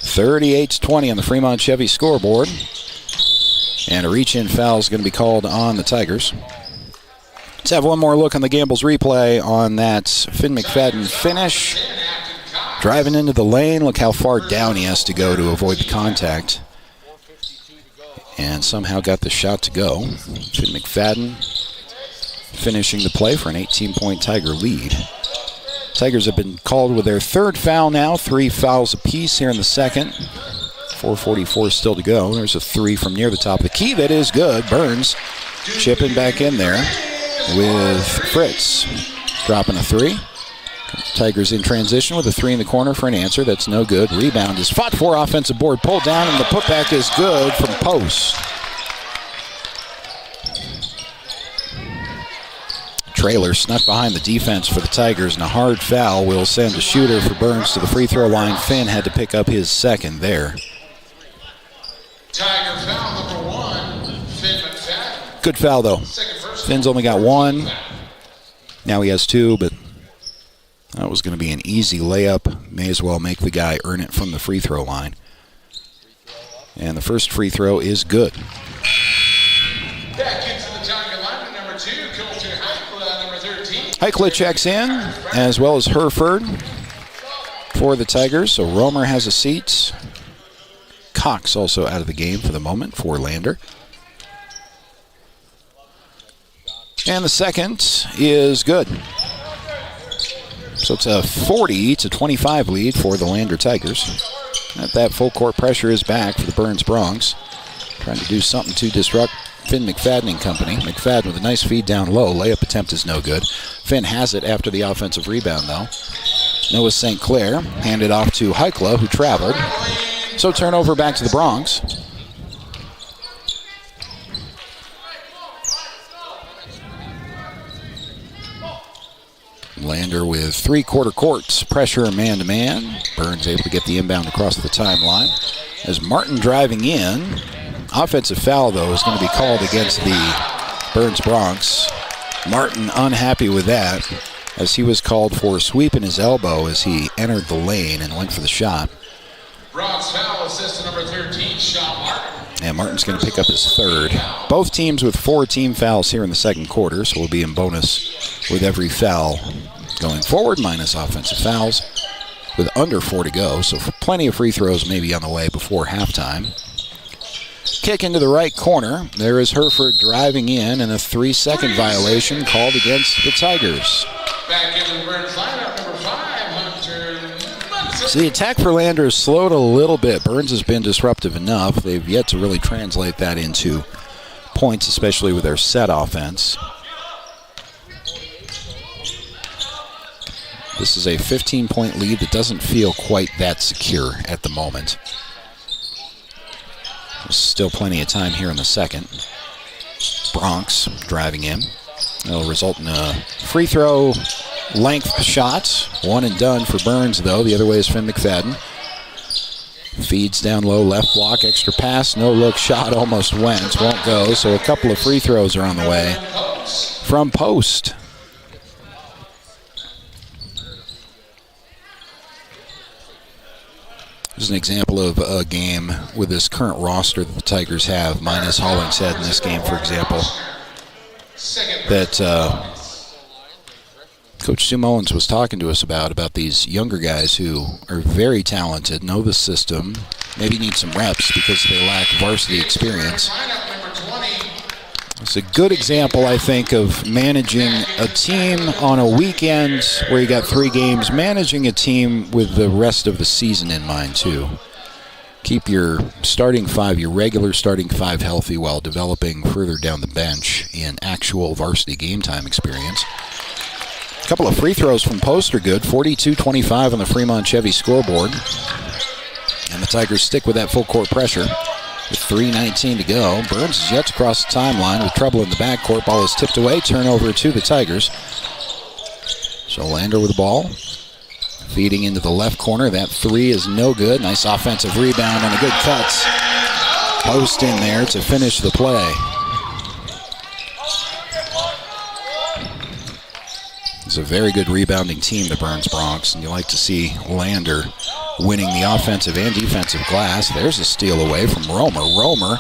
38-20 on the Fremont Chevy scoreboard. And a reach-in foul is going to be called on the Tigers. Let's have one more look on the Gambles replay on that Finn McFadden finish. Driving into the lane, look how far down he has to go to avoid the contact. And somehow got the shot to go. Finn McFadden finishing the play for an 18-point Tiger lead. Tigers have been called with their 3rd foul now, 3 fouls apiece here in the second. 4:44 still to go. There's a 3 from near the top of the key. That is good. Burns chipping back in there with Fritz dropping a 3. Tigers in transition with a 3 in the corner for an answer. That's no good. Rebound is fought for. Offensive board pulled down, and the putback is good from Post. Trailer snuck behind the defense for the Tigers, and a hard foul will send a shooter for Burns to the free throw line. Finn had to pick up his second there. Tiger foul number 1, Finn McFadden. Good foul, though. Finn's only got 1. Now he has 2, but that was going to be an easy layup. May as well make the guy earn it from the free throw line. And the first free throw is good. Back into the Tiger line, number 2, Colton Heikla, number 13. Heikla checks in, as well as Hereford for the Tigers. So Romer has a seat. Cox also out of the game for the moment for Lander. And the second is good. So it's a 40-25 lead for the Lander Tigers. That full court pressure is back for the Burns Bronx. Trying to do something to disrupt Finn McFadden and company. McFadden with a nice feed down low. Layup attempt is no good. Finn has it after the offensive rebound, though. Noah St. Clair handed off to Heikla, who traveled. So turnover back to the Bronx. Lander with 3/4 courts. Pressure man-to-man. Burns able to get the inbound across the timeline. As Martin driving in. Offensive foul, though, is going to be called against the Burns Bronx. Martin unhappy with that, as he was called for a sweep in his elbow as he entered the lane and went for the shot. Bronx foul, assistant number 13, Sean Martin. And Martin's going to pick up his 3rd. Both teams with 4 team fouls here in the second quarter, so we'll be in bonus with every foul going forward, minus offensive fouls, with under 4 to go. So plenty of free throws maybe on the way before halftime. Kick into the right corner. There is Hereford driving in, and a 3-second violation called against the Tigers. Back in the So the attack for Lander has slowed a little bit. Burns has been disruptive enough. They've yet to really translate that into points, especially with their set offense. This is a 15-point lead that doesn't feel quite that secure at the moment. There's still plenty of time here in the second. Bronx driving in. It'll result in a free throw length shot. One and done for Burns, though. The other way is Finn McFadden. Feeds down low, left block, extra pass, no look shot, almost went, won't go. So a couple of free throws are on the way from Post. There's an example of a game with this current roster that the Tigers have, minus Hollingshead in this game, for example, that Coach Stu Mullins was talking to us about these younger guys who are very talented, know the system, maybe need some reps because they lack varsity experience. It's a good example, I think, of managing a team on a weekend where you got 3 games, managing a team with the rest of the season in mind, too. Keep your starting 5, your regular starting 5 healthy while developing further down the bench in actual varsity game time experience. A couple of free throws from Post are good, 42-25 on the Fremont Chevy scoreboard. And the Tigers stick with that full court pressure. With 3:19 to go, Burns is yet to cross the timeline with trouble in the backcourt. Ball is tipped away, turnover to the Tigers. So Lander with the ball. Feeding into the left corner. That 3 is no good. Nice offensive rebound and a good cut. Post in there to finish the play. It's a very good rebounding team, the Burns Bronx, and you like to see Lander winning the offensive and defensive glass. There's a steal away from Romer. Romer,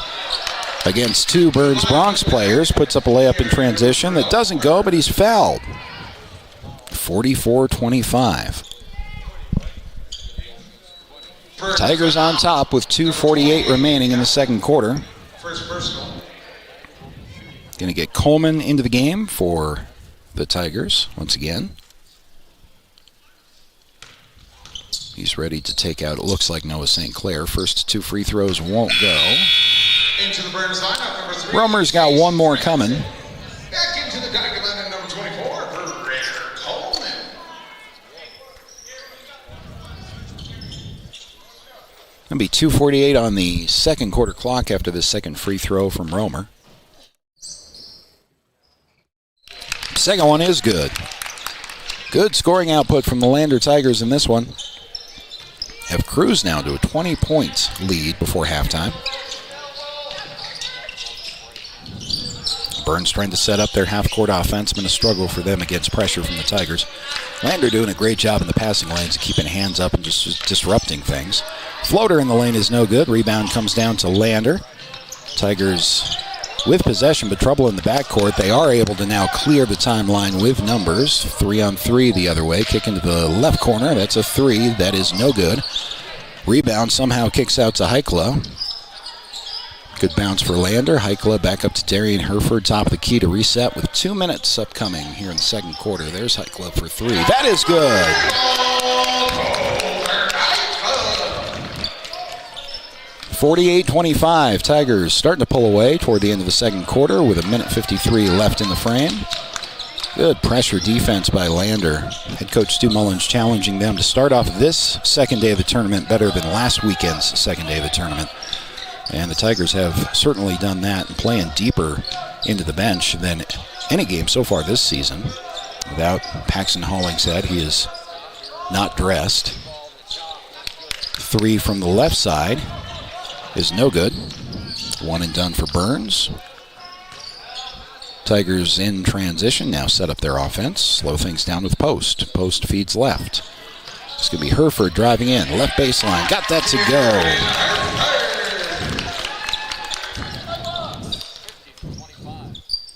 against 2 Burns Bronx players, puts up a layup in transition that doesn't go, but he's fouled. 44-25. Tigers on top with 2:48 remaining in the second quarter. Going to get Coleman into the game for the Tigers once again. He's ready to take out, it looks like, Noah St. Clair. First 2 free throws won't go. Into the Burns lineup, number 3. Romer's got one more coming. Back into the Tiger lineup, number 24 for Ritter Coleman. Going to be 2:48 on the second quarter clock after the second free throw from Romer. Second one is good. Good scoring output from the Lander Tigers in this one. Have cruised now to a 20-point lead before halftime. Burns trying to set up their half-court offense. Been a struggle for them against pressure from the Tigers. Lander doing a great job in the passing lanes, keeping hands up and just disrupting things. Floater in the lane is no good. Rebound comes down to Lander. Tigers with possession, but trouble in the backcourt. They are able to now clear the timeline with numbers. 3-on-3 the other way. Kick into the left corner. That's a 3. That is no good. Rebound somehow kicks out to Heikla. Good bounce for Lander. Heikla back up to Darian Herford. Top of the key to reset with 2 minutes upcoming here in the second quarter. There's Heikla for 3. That is good. 48-25. Tigers starting to pull away toward the end of the second quarter with 1:53 left in the frame. Good pressure defense by Lander. Head coach Stu Mullins challenging them to start off this second day of the tournament better than last weekend's second day of the tournament. And the Tigers have certainly done that and playing deeper into the bench than any game so far this season. Without Paxton Hollingshead, he is not dressed. 3 from the left side is no good. 1 and done for Burns. Tigers in transition now set up their offense. Slow things down with Post. Post feeds left. It's going to be Herford driving in. Left baseline. Got that to go.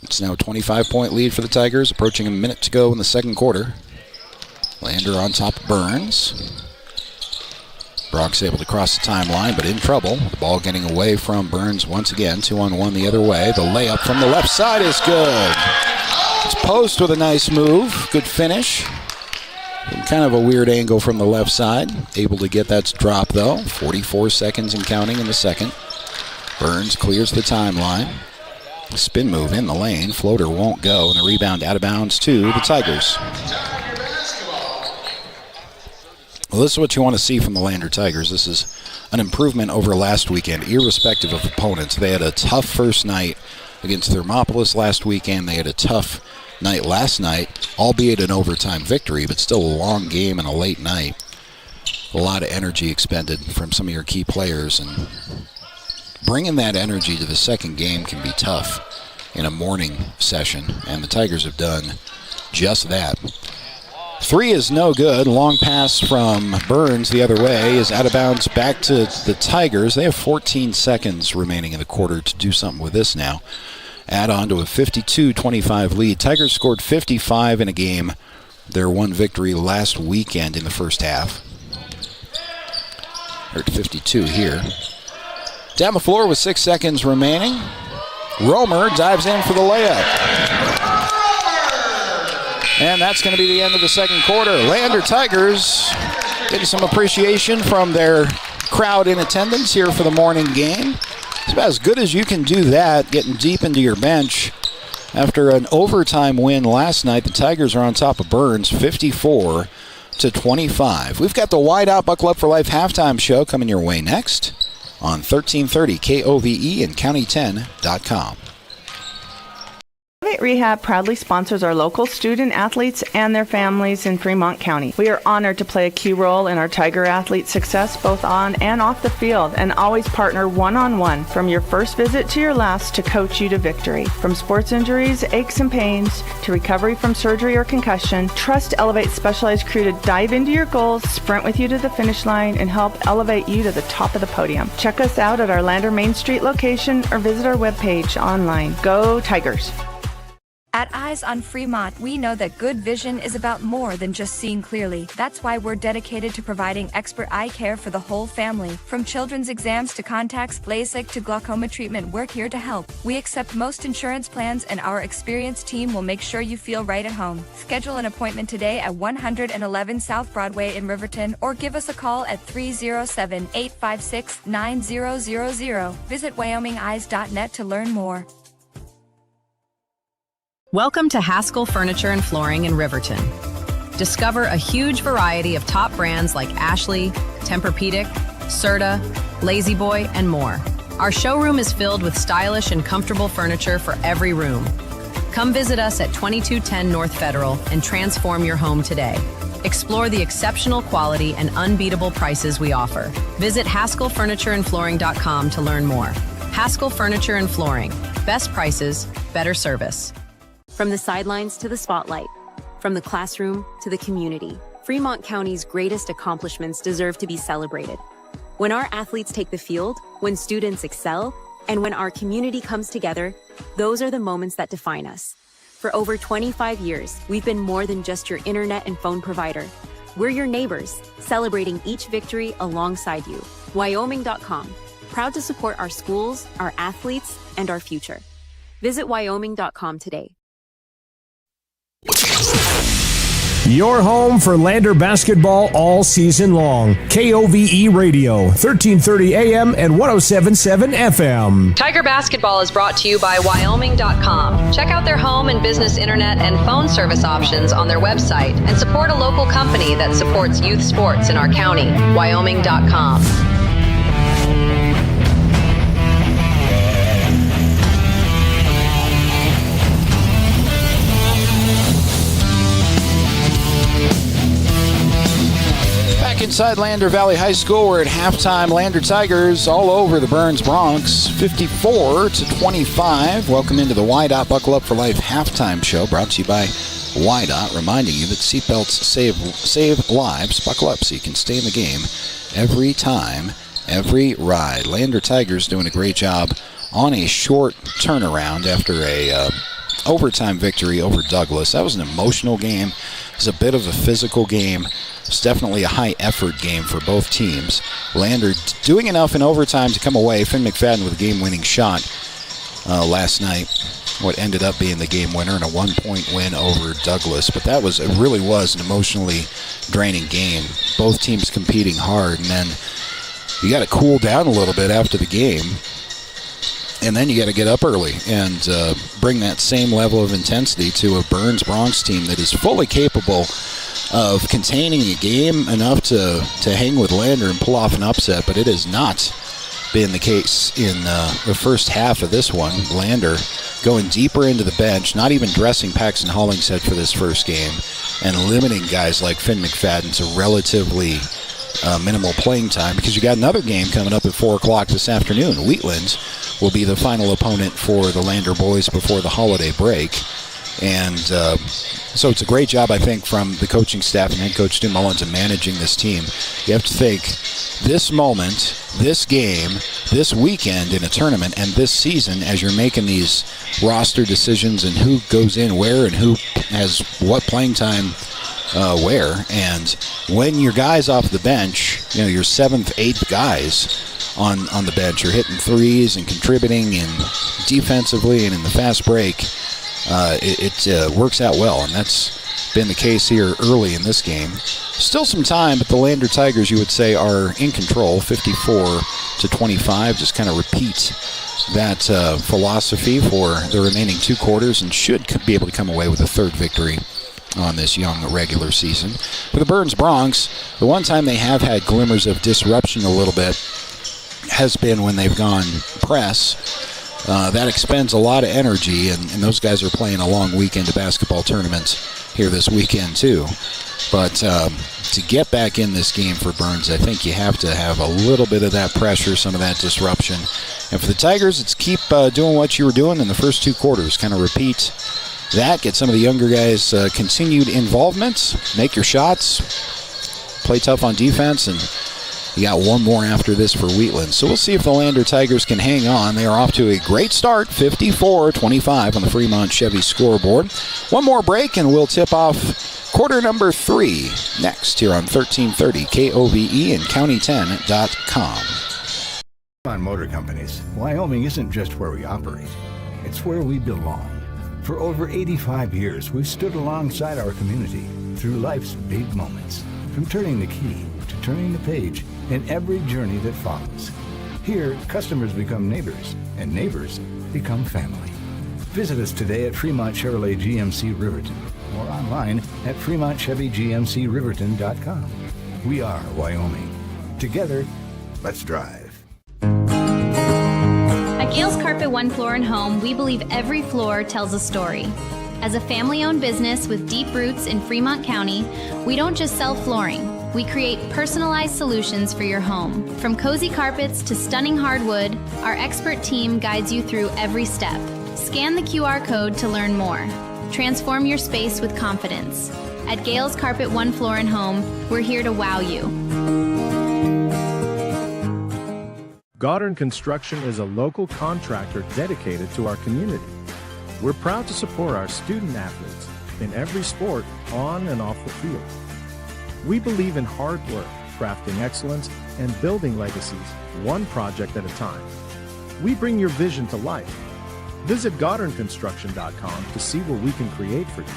It's now a 25-point lead for the Tigers. Approaching a minute to go in the second quarter. Lander on top of Burns. Bronx able to cross the timeline, but in trouble. The ball getting away from Burns once again. 2-on-1 the other way. The layup from the left side is good. It's Post with a nice move. Good finish. Kind of a weird angle from the left side. Able to get that drop, though. 44 seconds and counting in the second. Burns clears the timeline. Spin move in the lane. Floater won't go, and the rebound out of bounds to the Tigers. Well, this is what you want to see from the Lander Tigers. This is an improvement over last weekend, irrespective of opponents. They had a tough first night against Thermopolis last weekend. They had a tough night last night, albeit an overtime victory, but still a long game and a late night. A lot of energy expended from some of your key players, and bringing that energy to the second game can be tough in a morning session, and the Tigers have done just that. 3 is no good. Long pass from Burns the other way is out of bounds back to the Tigers. They have 14 seconds remaining in the quarter to do something with this now. Add on to a 52-25 lead. Tigers scored 55 in a game. Their one victory last weekend in the first half. They're at 52 here. Down the floor with 6 seconds remaining. Romer dives in for the layup. And that's going to be the end of the second quarter. Lander Tigers getting some appreciation from their crowd in attendance here for the morning game. It's about as good as you can do that, getting deep into your bench. After an overtime win last night, the Tigers are on top of Burns, 54-25. We've got the Wide Out Buckle Up for Life halftime show coming your way next on 1330 KOVE and County10.com. Elevate Rehab proudly sponsors our local student athletes and their families in Fremont County. We are honored to play a key role in our Tiger athletes' success both on and off the field, and always partner one-on-one from your first visit to your last to coach you to victory. From sports injuries, aches and pains, to recovery from surgery or concussion, trust Elevate's specialized crew to dive into your goals, sprint with you to the finish line, and help elevate you to the top of the podium. Check us out at our Lander Main Street location or visit our webpage online. Go Tigers! At Eyes on Fremont, we know that good vision is about more than just seeing clearly. That's why we're dedicated to providing expert eye care for the whole family. From children's exams to contacts, LASIK to glaucoma treatment, we're here to help. We accept most insurance plans, and our experienced team will make sure you feel right at home. Schedule an appointment today at 111 South Broadway in Riverton, or give us a call at 307-856-9000. Visit WyomingEyes.net to learn more. Welcome to Haskell Furniture and Flooring in Riverton. Discover a huge variety of top brands like Ashley, Tempur-Pedic, Serta, Lazy Boy, and more. Our showroom is filled with stylish and comfortable furniture for every room. Come visit us at 2210 North Federal and transform your home today. Explore the exceptional quality and unbeatable prices we offer. Visit HaskellFurnitureandFlooring.com to learn more. Haskell Furniture and Flooring. Best prices, better service. From the sidelines to the spotlight, from the classroom to the community, Fremont County's greatest accomplishments deserve to be celebrated. When our athletes take the field, when students excel, and when our community comes together, those are the moments that define us. For over 25 years, we've been more than just your internet and phone provider. We're your neighbors, celebrating each victory alongside you. Wyoming.com, proud to support our schools, our athletes, and our future. Visit Wyoming.com today. Your home for Lander basketball all season long. KOVE Radio, 1330 AM and 107.7 FM. Tiger Basketball is brought to you by Wyoming.com. Check out their home and business internet and phone service options on their website and support a local company that supports youth sports in our county. Wyoming.com. Inside Lander Valley High School, we're at halftime. Lander Tigers all over the Burns Bronx, 54-25. Welcome into the Wide Out Buckle Up for Life halftime show, brought to you by Wide Out, reminding you that seatbelts save lives. Buckle up so you can stay in the game every time, every ride. Lander Tigers doing a great job on a short turnaround after a overtime victory over Douglas. That was an emotional game. It was a bit of a physical game. It's definitely a high-effort game for both teams. Lander doing enough in overtime to come away. Finn McFadden with a game-winning shot last night. what ended up being the game winner and a 1-point win over Douglas. But it really was an emotionally draining game. Both teams competing hard, and then you got to cool down a little bit after the game, and then you got to get up early and bring that same level of intensity to a Burns Bronx team that is fully capable of containing a game enough to hang with Lander and pull off an upset, but it has not been the case in the first half of this one. Lander going deeper into the bench, not even dressing Paxton Hollingshead for this first game, and limiting guys like Finn McFadden to relatively minimal playing time, because you got another game coming up at 4 o'clock this afternoon. Wheatland will be the final opponent for the Lander boys before the holiday break. And so it's a great job, I think, from the coaching staff and head coach Stu Mullins in managing this team. You have to think this moment, this game, this weekend in a tournament, and this season as you're making these roster decisions and who goes in where and who has what playing time where. And when your guys off the bench, your 7th, 8th guys on the bench, you're hitting threes and contributing and defensively and in the fast break, it works out well, and that's been the case here early in this game. Still some time, but the Lander Tigers, you would say, are in control, 54-25. Just kind of repeat that philosophy for the remaining 2 quarters and should be able to come away with a 3rd victory on this young regular season. For the Burns Bronx, the one time they have had glimmers of disruption a little bit has been when they've gone press. That expends a lot of energy, and those guys are playing a long weekend of basketball tournament here this weekend too. But to get back in this game for Burns, I think you have to have a little bit of that pressure, some of that disruption. And for the Tigers, it's keep doing what you were doing in the first 2 quarters. Kind of repeat that, get some of the younger guys continued involvement, make your shots, play tough on defense, and you got one more after this for Wheatland. So we'll see if the Lander Tigers can hang on. They are off to a great start, 54-25 on the Fremont Chevy scoreboard. One more break, and we'll tip off quarter number 3 next here on 1330 KOVE and County10.com. On Motor Companies, Wyoming isn't just where we operate. It's where we belong. For over 85 years, we've stood alongside our community through life's big moments. From turning the key to turning the page in every journey that follows. Here, customers become neighbors, and neighbors become family. Visit us today at Fremont Chevrolet GMC Riverton or online at FremontChevyGMCRiverton.com. We are Wyoming. Together, let's drive. At Gales Carpet One Floor and Home, we believe every floor tells a story. As a family-owned business with deep roots in Fremont County, we don't just sell flooring. We create personalized solutions for your home. From cozy carpets to stunning hardwood, our expert team guides you through every step. Scan the QR code to learn more. Transform your space with confidence. At Gales Carpet One Floor and Home, we're here to wow you. Goddard Construction is a local contractor dedicated to our community. We're proud to support our student athletes in every sport, on and off the field. We believe in hard work, crafting excellence, and building legacies, one project at a time. We bring your vision to life. Visit GoddardConstruction.com to see what we can create for you.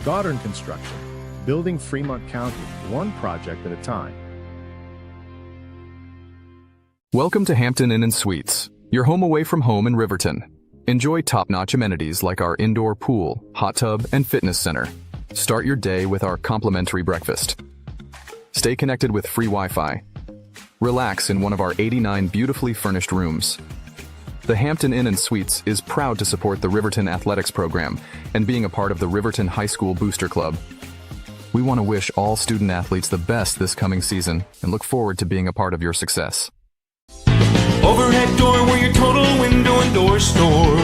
Goddard Construction, building Fremont County, one project at a time. Welcome to Hampton Inn and Suites, your home away from home in Riverton. Enjoy top-notch amenities like our indoor pool, hot tub, and fitness center. Start your day with our complimentary breakfast. Stay connected with free Wi-Fi. Relax in one of our 89 beautifully furnished rooms. The Hampton Inn and Suites is proud to support the Riverton Athletics Program and being a part of the Riverton High School Booster Club. We want to wish all student athletes the best this coming season and look forward to being a part of your success. Overhead door, we're your total window and door store.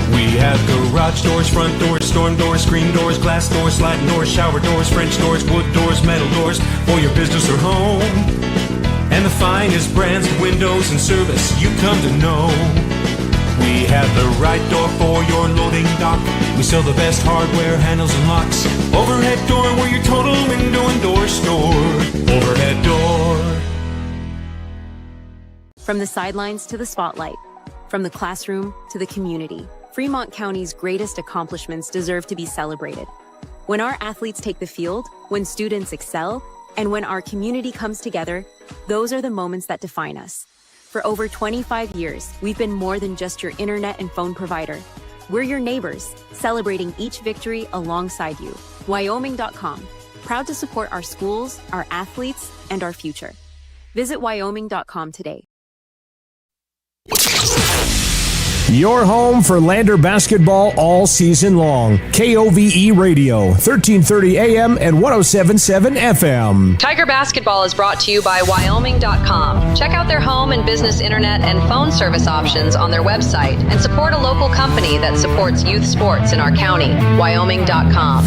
We have garage doors, front doors, storm doors, screen doors, glass doors, sliding doors, shower doors, French doors, wood doors, metal doors for your business or home. And the finest brands of windows and service you come to know. We have the right door for your loading dock. We sell the best hardware, handles, and locks. Overhead door, we're your total window and door store. Overhead door. From the sidelines to the spotlight, from the classroom to the community, Fremont County's greatest accomplishments deserve to be celebrated. When our athletes take the field, when students excel, and when our community comes together, those are the moments that define us. For over 25 years, we've been more than just your internet and phone provider. We're your neighbors, celebrating each victory alongside you. Wyoming.com, proud to support our schools, our athletes, and our future. Visit Wyoming.com today. Your home for Lander basketball all season long. KOVE Radio, 1330 AM and 107.7 FM. Tiger Basketball is brought to you by Wyoming.com. Check out their home and business internet and phone service options on their website and support a local company that supports youth sports in our county. Wyoming.com.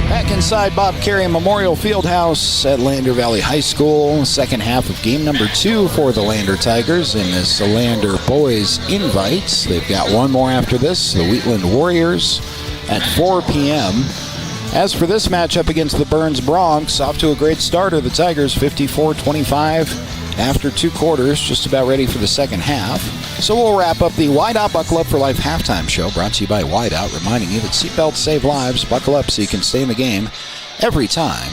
Back inside Bob Carey Memorial Fieldhouse at Lander Valley High School. Second half of game number 2 for the Lander Tigers in this Lander Boys Invites. They've got one more after this, the Wheatland Warriors at 4 p.m. As for this matchup against the Burns Bronx, off to a great starter. The Tigers 54-25 after 2 quarters, just about ready for the second half. So we'll wrap up the Whiteout Buckle Up for Life halftime show, brought to you by Whiteout, reminding you that seatbelts save lives. Buckle up so you can stay in the game every time,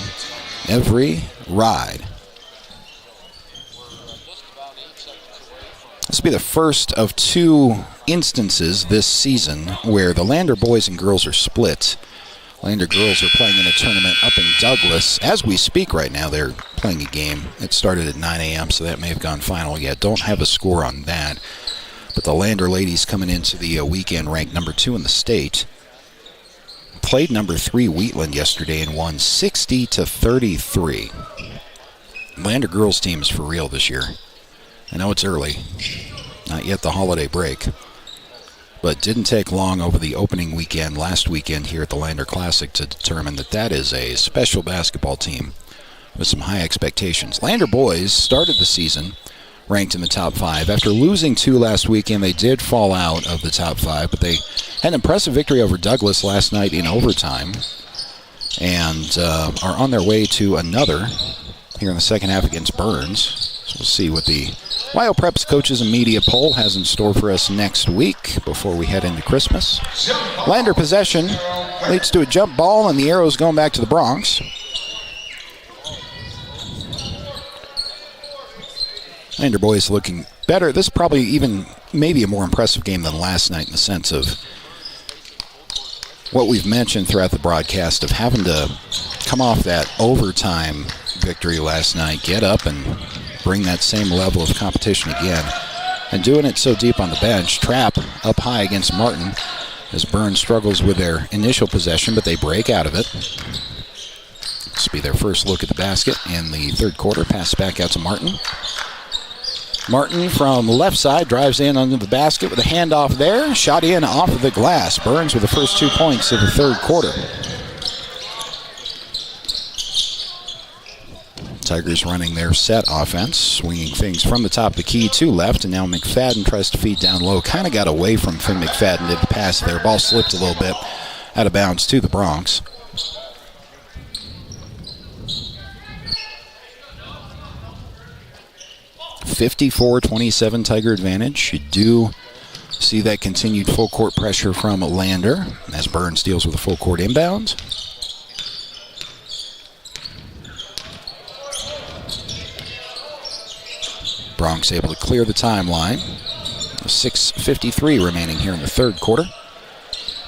every ride. This will be the first of 2 instances this season where the Lander boys and girls are split. Lander girls are playing in a tournament up in Douglas. As we speak right now, they're playing a game. It started at 9 a.m., so that may have gone final yet. Don't have a score on that. But the Lander ladies coming into the weekend ranked number 2 in the state. Played number 3 Wheatland yesterday and won 60-33. Lander girls team is for real this year. I know it's early. Not yet the holiday break. But didn't take long over the opening weekend, last weekend here at the Lander Classic, to determine that that is a special basketball team with some high expectations. Lander boys started the season ranked in the top 5. After losing 2 last weekend, they did fall out of the top 5, but they had an impressive victory over Douglas last night in overtime and are on their way to another here in the second half against Burns. So we'll see what the Wyo Preps Coaches and Media Poll has in store for us next week before we head into Christmas. Lander possession leads to a jump ball, and the arrow's going back to the Bronx. Lander boys looking better. This is probably even maybe a more impressive game than last night in the sense of what we've mentioned throughout the broadcast of having to come off that overtime victory last night, get up and bring that same level of competition again. And doing it so deep on the bench. Trap up high against Martin as Burns struggles with their initial possession, but they break out of it. This will be their first look at the basket in the third quarter. Pass back out to Martin. Martin from left side drives in under the basket with a handoff there. Shot in off of the glass. Burns with the first 2 points of the third quarter. Tigers running their set offense, swinging things from the top of the key to left, and now McFadden tries to feed down low. Kind of got away from Finn McFadden, did the pass there. Ball slipped a little bit out of bounds to the Bronx. (54-27) Tiger advantage. You do see that continued full court pressure from Lander as Burns deals with a full court inbound. Bronx able to clear the timeline. 6:53 remaining here in the third quarter.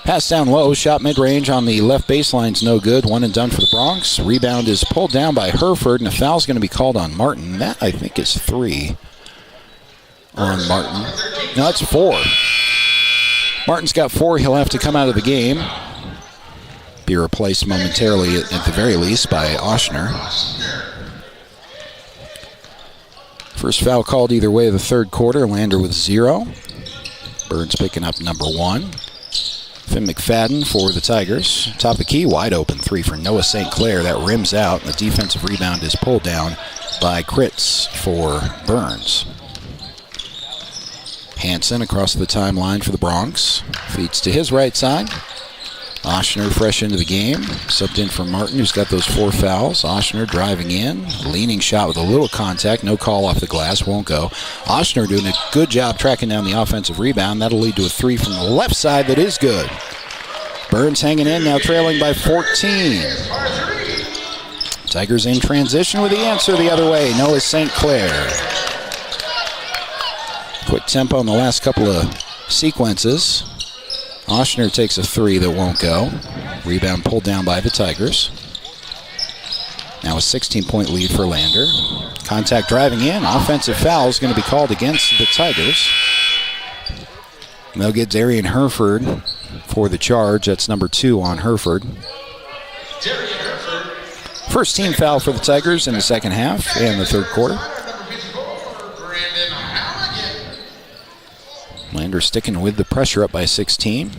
Pass down low, shot mid-range on the left baseline's no good. One and done for the Bronx. Rebound is pulled down by Herford, and a foul's going to be called on Martin. That, I think, is 3 on Martin. No, it's 4. Martin's got 4. He'll have to come out of the game. Be replaced momentarily, at the very least, by Oshner. First foul called either way of the third quarter. Lander with 0. Burns picking up number 1. Finn McFadden for the Tigers. Top of the key, wide open 3 for Noah St. Clair. That rims out. The defensive rebound is pulled down by Kritz for Burns. Hansen across the timeline for the Bronx. Feeds to his right side. Oshner fresh into the game. Subbed in for Martin, who's got those 4 fouls. Oshner driving in. Leaning shot with a little contact. No call off the glass. Won't go. Oshner doing a good job tracking down the offensive rebound. That'll lead to a 3 from the left side that is good. Burns hanging in, now trailing by 14. Tigers in transition with the answer the other way. Noah St. Clair. Quick tempo in the last couple of sequences. Oshner takes a 3 that won't go. Rebound pulled down by the Tigers. Now a 16-point lead for Lander. Contact driving in. Offensive foul is going to be called against the Tigers. And they'll get Darian Hereford for the charge. That's number 2 on Hereford. First team foul for the Tigers in the second half and the third quarter. Lander sticking with the pressure, up by 16.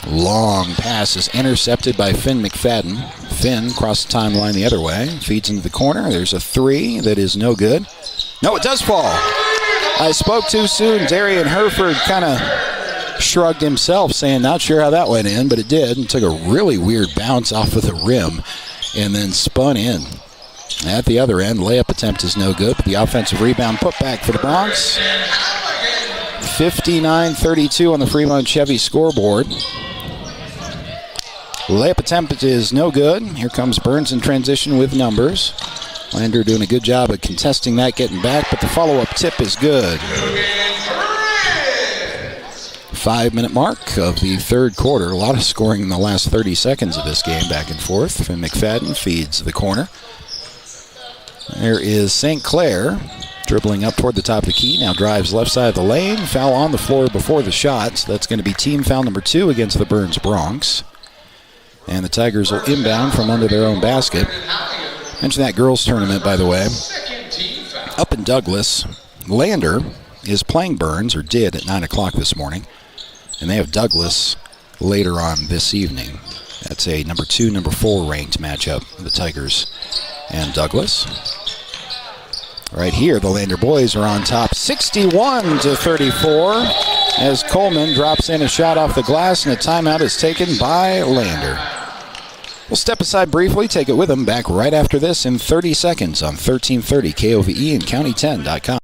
Long pass is intercepted by Finn McFadden. Finn across the timeline the other way. Feeds into the corner. There's a 3 that is no good. No, it does fall. I spoke too soon. Darian Hereford kind of shrugged himself, saying not sure how that went in, but it did, and took a really weird bounce off of the rim and then spun in. At the other end, layup attempt is no good, but the offensive rebound put back for the Bronx. 59-32 on the Fremont Chevy scoreboard. Layup attempt is no good. Here comes Burns in transition with numbers. Lander doing a good job of contesting that, getting back, but the follow-up tip is good. 5-minute mark of the third quarter. A lot of scoring in the last 30 seconds of this game, back and forth. Finn McFadden feeds the corner. There is St. Clair dribbling up toward the top of the key. Now drives left side of the lane. Foul on the floor before the shot. So that's going to be team foul number 2 against the Burns Bronx. And the Tigers will inbound from under their own basket. Mention that girls tournament, by the way. Up in Douglas, Lander is playing Burns, or did at 9 o'clock this morning. And they have Douglas later on this evening. That's a number 2, number 4 ranked matchup, the Tigers and Douglas. Right here, the Lander boys are on top, 61-34, as Coleman drops in a shot off the glass, and a timeout is taken by Lander. We'll step aside briefly, take it with them, back right after this in 30 seconds on 1330 KOVE and County10.com.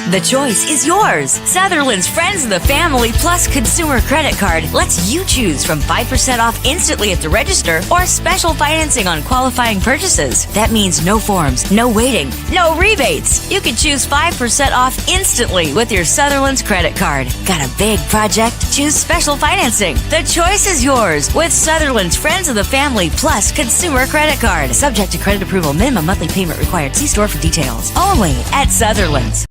The choice is yours. Sutherland's Friends of the Family Plus Consumer Credit Card lets you choose from 5% off instantly at the register or special financing on qualifying purchases. That means no forms, no waiting, no rebates. You can choose 5% off instantly with your Sutherland's credit card. Got a big project? Choose special financing. The choice is yours with Sutherland's Friends of the Family Plus Consumer Credit Card. Subject to credit approval. Minimum monthly payment required. See store for details. Only at Sutherland's.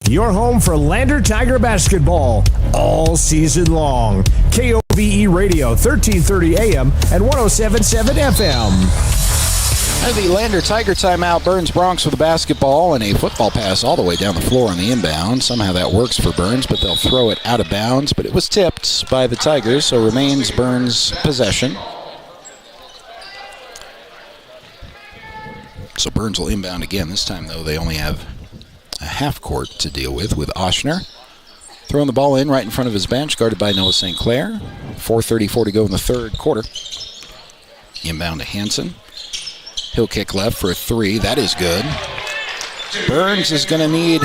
Your home for Lander Tiger basketball all season long. KOVE Radio, 1330 AM and 107.7 FM. The Lander Tiger timeout. Burns Bronx with the basketball and a football pass all the way down the floor on the inbound. Somehow that works for Burns, but they'll throw it out of bounds. But it was tipped by the Tigers, so remains Burns' possession. So Burns will inbound again. This time, though, they only have a half court to deal with Oshner. Throwing the ball in right in front of his bench, guarded by Noah St. Clair. 4:34 to go in the third quarter. Inbound to Hansen. He'll kick left for a 3. That is good. Burns is going to need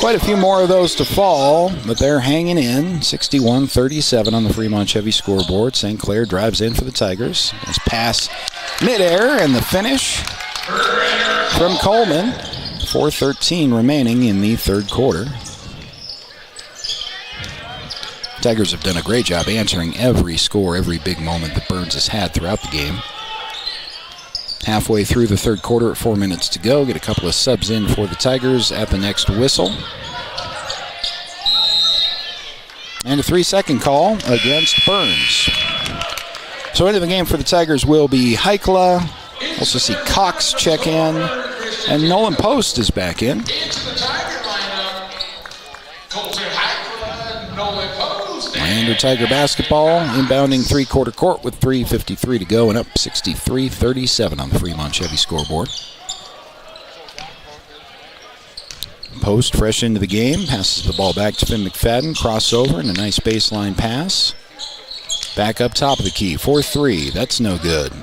quite a few more of those to fall, but they're hanging in. 61-37 on the Fremont Chevy scoreboard. St. Clair drives in for the Tigers. His pass midair, and the finish from Coleman. 4:13 remaining in the third quarter. Tigers have done a great job answering every score, every big moment that Burns has had throughout the game. Halfway through the third quarter at 4 minutes to go. Get a couple of subs in for the Tigers at the next whistle. And a 3-second call against Burns. So into the game for the Tigers will be Heikla. Also see Cox check in. And Nolan Post is back in. Lander Tiger basketball, inbounding three-quarter court with 3:53 to go and up 63-37 on the Fremont Chevy scoreboard. Post fresh into the game. Passes the ball back to Finn McFadden. Crossover and a nice baseline pass. Back up top of the key. 4-3. That's no good.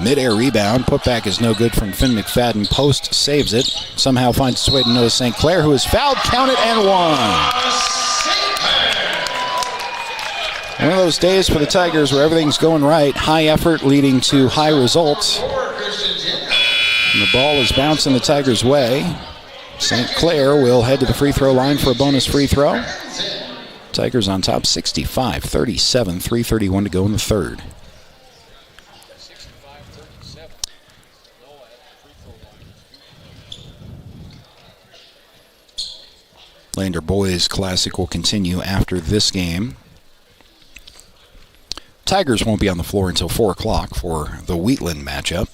Mid-air rebound. Putback is no good from Finn McFadden. Post saves it. Somehow finds its way to Noah St. Clair, who is fouled. Count it and one. One of those days for the Tigers where everything's going right. High effort leading to high results. And the ball is bouncing the Tigers' way. St. Clair will head to the free throw line for a bonus free throw. Tigers on top 65-37, 3:31 to go in the third. Lander Boys Classic will continue after this game. Tigers won't be on the floor until 4 o'clock for the Wheatland matchup.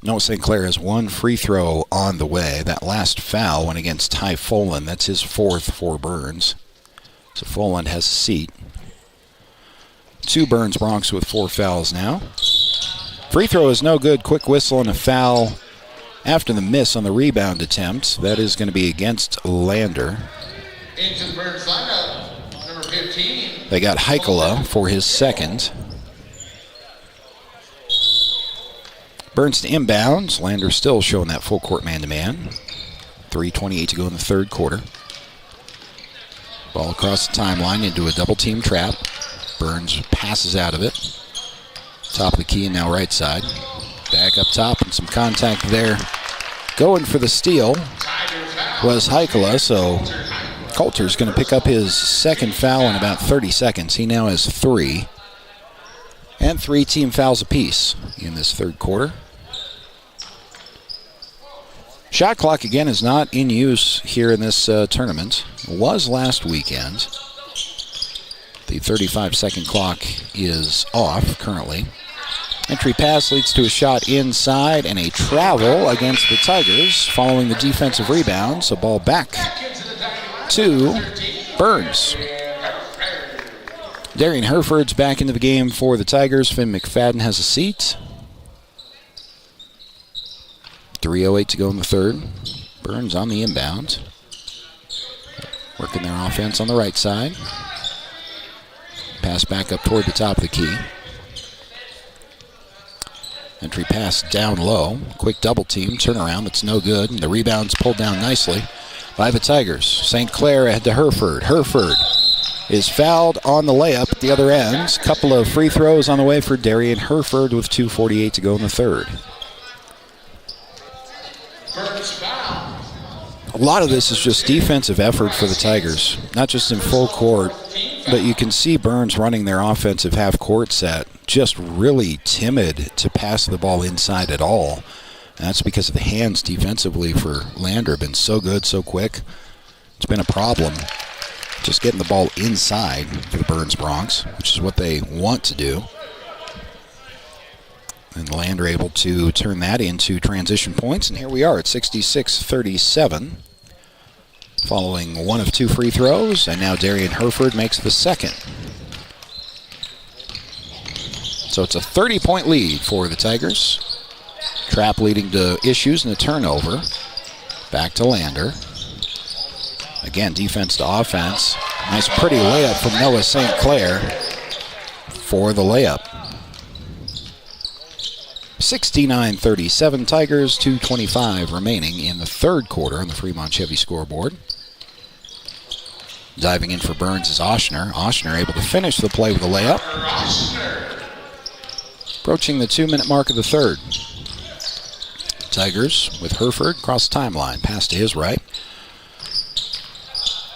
Noah St. Clair has one free throw on the way. That last foul went against Ty Foland. That's his fourth for Burns. So Foland has a seat. 2 Burns Bronx with 4 fouls now. Free throw is no good. Quick whistle and a foul after the miss on the rebound attempt. That is going to be against Lander. Into the Burns lineup, number 15. They got Heikala for his second. Burns to inbounds. Lander still showing that full court man-to-man. 3:28 to go in the third quarter. Ball across the timeline into a double-team trap. Burns passes out of it. Top of the key and now right side. Back up top and some contact there. Going for the steal was Heikala, so Coulter's going to pick up his second foul in about 30 seconds. He now has 3. And 3 team fouls apiece in this third quarter. Shot clock again is not in use here in this tournament. It was last weekend. The 35-second clock is off currently. Entry pass leads to a shot inside and a travel against the Tigers following the defensive rebound. So ball back to Burns. Darian Herford's back into the game for the Tigers. Finn McFadden has a seat. 3:08 to go in the third. Burns on the inbound. Working their offense on the right side. Pass back up toward the top of the key. Entry pass down low. Quick double team. Turnaround that's no good. And the rebound's pulled down nicely by the Tigers. St. Clair ahead to Herford. Herford is fouled on the layup at the other end. Couple of free throws on the way for Darian Herford with 2:48 to go in the third. A lot of this is just defensive effort for the Tigers, not just in full court, but you can see Burns running their offensive half-court set, just really timid to pass the ball inside at all. And that's because of the hands defensively for Lander have been so good, so quick. It's been a problem just getting the ball inside for the Burns Bronx, which is what they want to do. And Lander able to turn that into transition points. And here we are at 66-37. Following one of 2 free throws. And now Darian Herford makes the second. So it's a 30-point lead for the Tigers. Trap leading to issues and a turnover. Back to Lander. Again, defense to offense. Nice pretty layup from Noah St. Clair for the layup. 69-37 Tigers, 2:25 remaining in the third quarter on the Fremont Chevy scoreboard. Diving in for Burns is Oshner. Oshner able to finish the play with a layup. Approaching the 2-minute mark of the third. Tigers with Herford across the timeline. Pass to his right.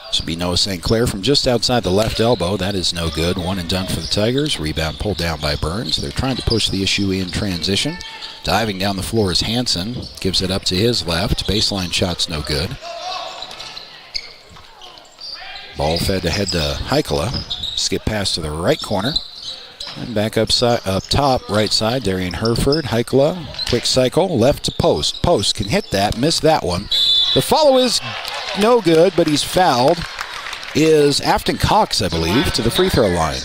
This will be Noah St. Clair from just outside the left elbow. That is no good. 1 and done for the Tigers. Rebound pulled down by Burns. They're trying to push the issue in transition. Diving down the floor is Hansen. Gives it up to his left. Baseline shot's no good. Ball fed ahead to Heikala. Skip pass to the right corner. And back up top, right side, Darian Herford. Heikala, quick cycle, left to Post. Post can hit that, miss that one. The follow is no good, but he's fouled. Is Afton Cox, I believe, to the free throw line.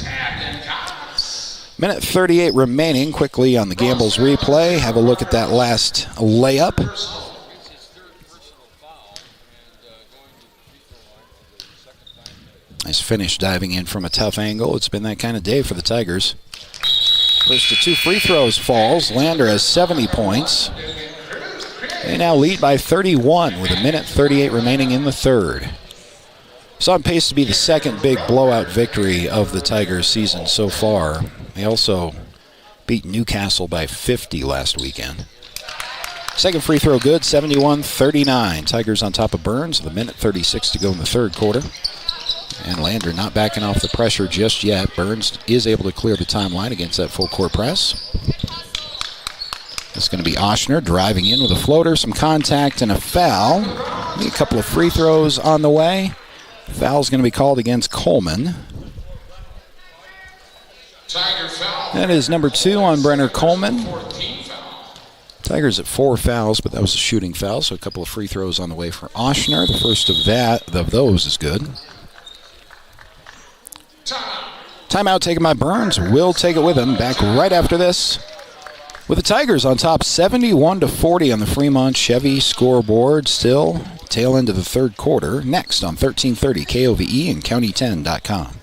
Minute 38 remaining. Quickly on the Gambles replay. Have a look at that last layup. Nice finish diving in from a tough angle. It's been that kind of day for the Tigers. First of 2 free throws falls. Lander has 70 points. They now lead by 31 with a minute 38 remaining in the third. It's on pace to be the second big blowout victory of the Tigers season so far. They also beat Newcastle by 50 last weekend. Second free throw good, 71-39. Tigers on top of Burns with a minute 36 to go in the third quarter. And Lander not backing off the pressure just yet. Burns is able to clear the timeline against that full court press. It's going to be Oshner driving in with a floater, some contact, and a foul. Maybe a couple of free throws on the way. Foul's going to be called against Coleman. That is number 2 on Brenner Coleman. Tigers at 4 fouls, but that was a shooting foul, so a couple of free throws on the way for Oshner. The first of those is good. Timeout taken by Burns. Will take it with him. Back right after this with the Tigers on top 71-40 on the Fremont Chevy scoreboard. Still tail end of the third quarter. Next on 1330 KOVE and County10.com.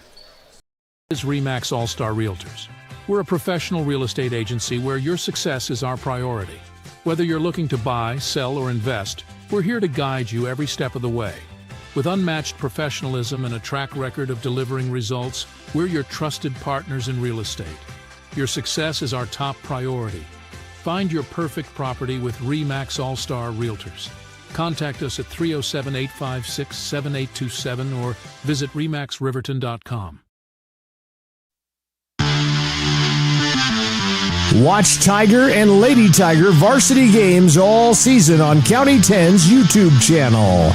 Is RE/MAX All-Star Realtors. We're a professional real estate agency where your success is our priority. Whether you're looking to buy, sell, or invest, we're here to guide you every step of the way. With unmatched professionalism and a track record of delivering results, we're your trusted partners in real estate. Your success is our top priority. Find your perfect property with RE/MAX All-Star Realtors. Contact us at 307-856-7827 or visit remaxriverton.com. Watch Tiger and Lady Tiger varsity games all season on County 10's YouTube channel.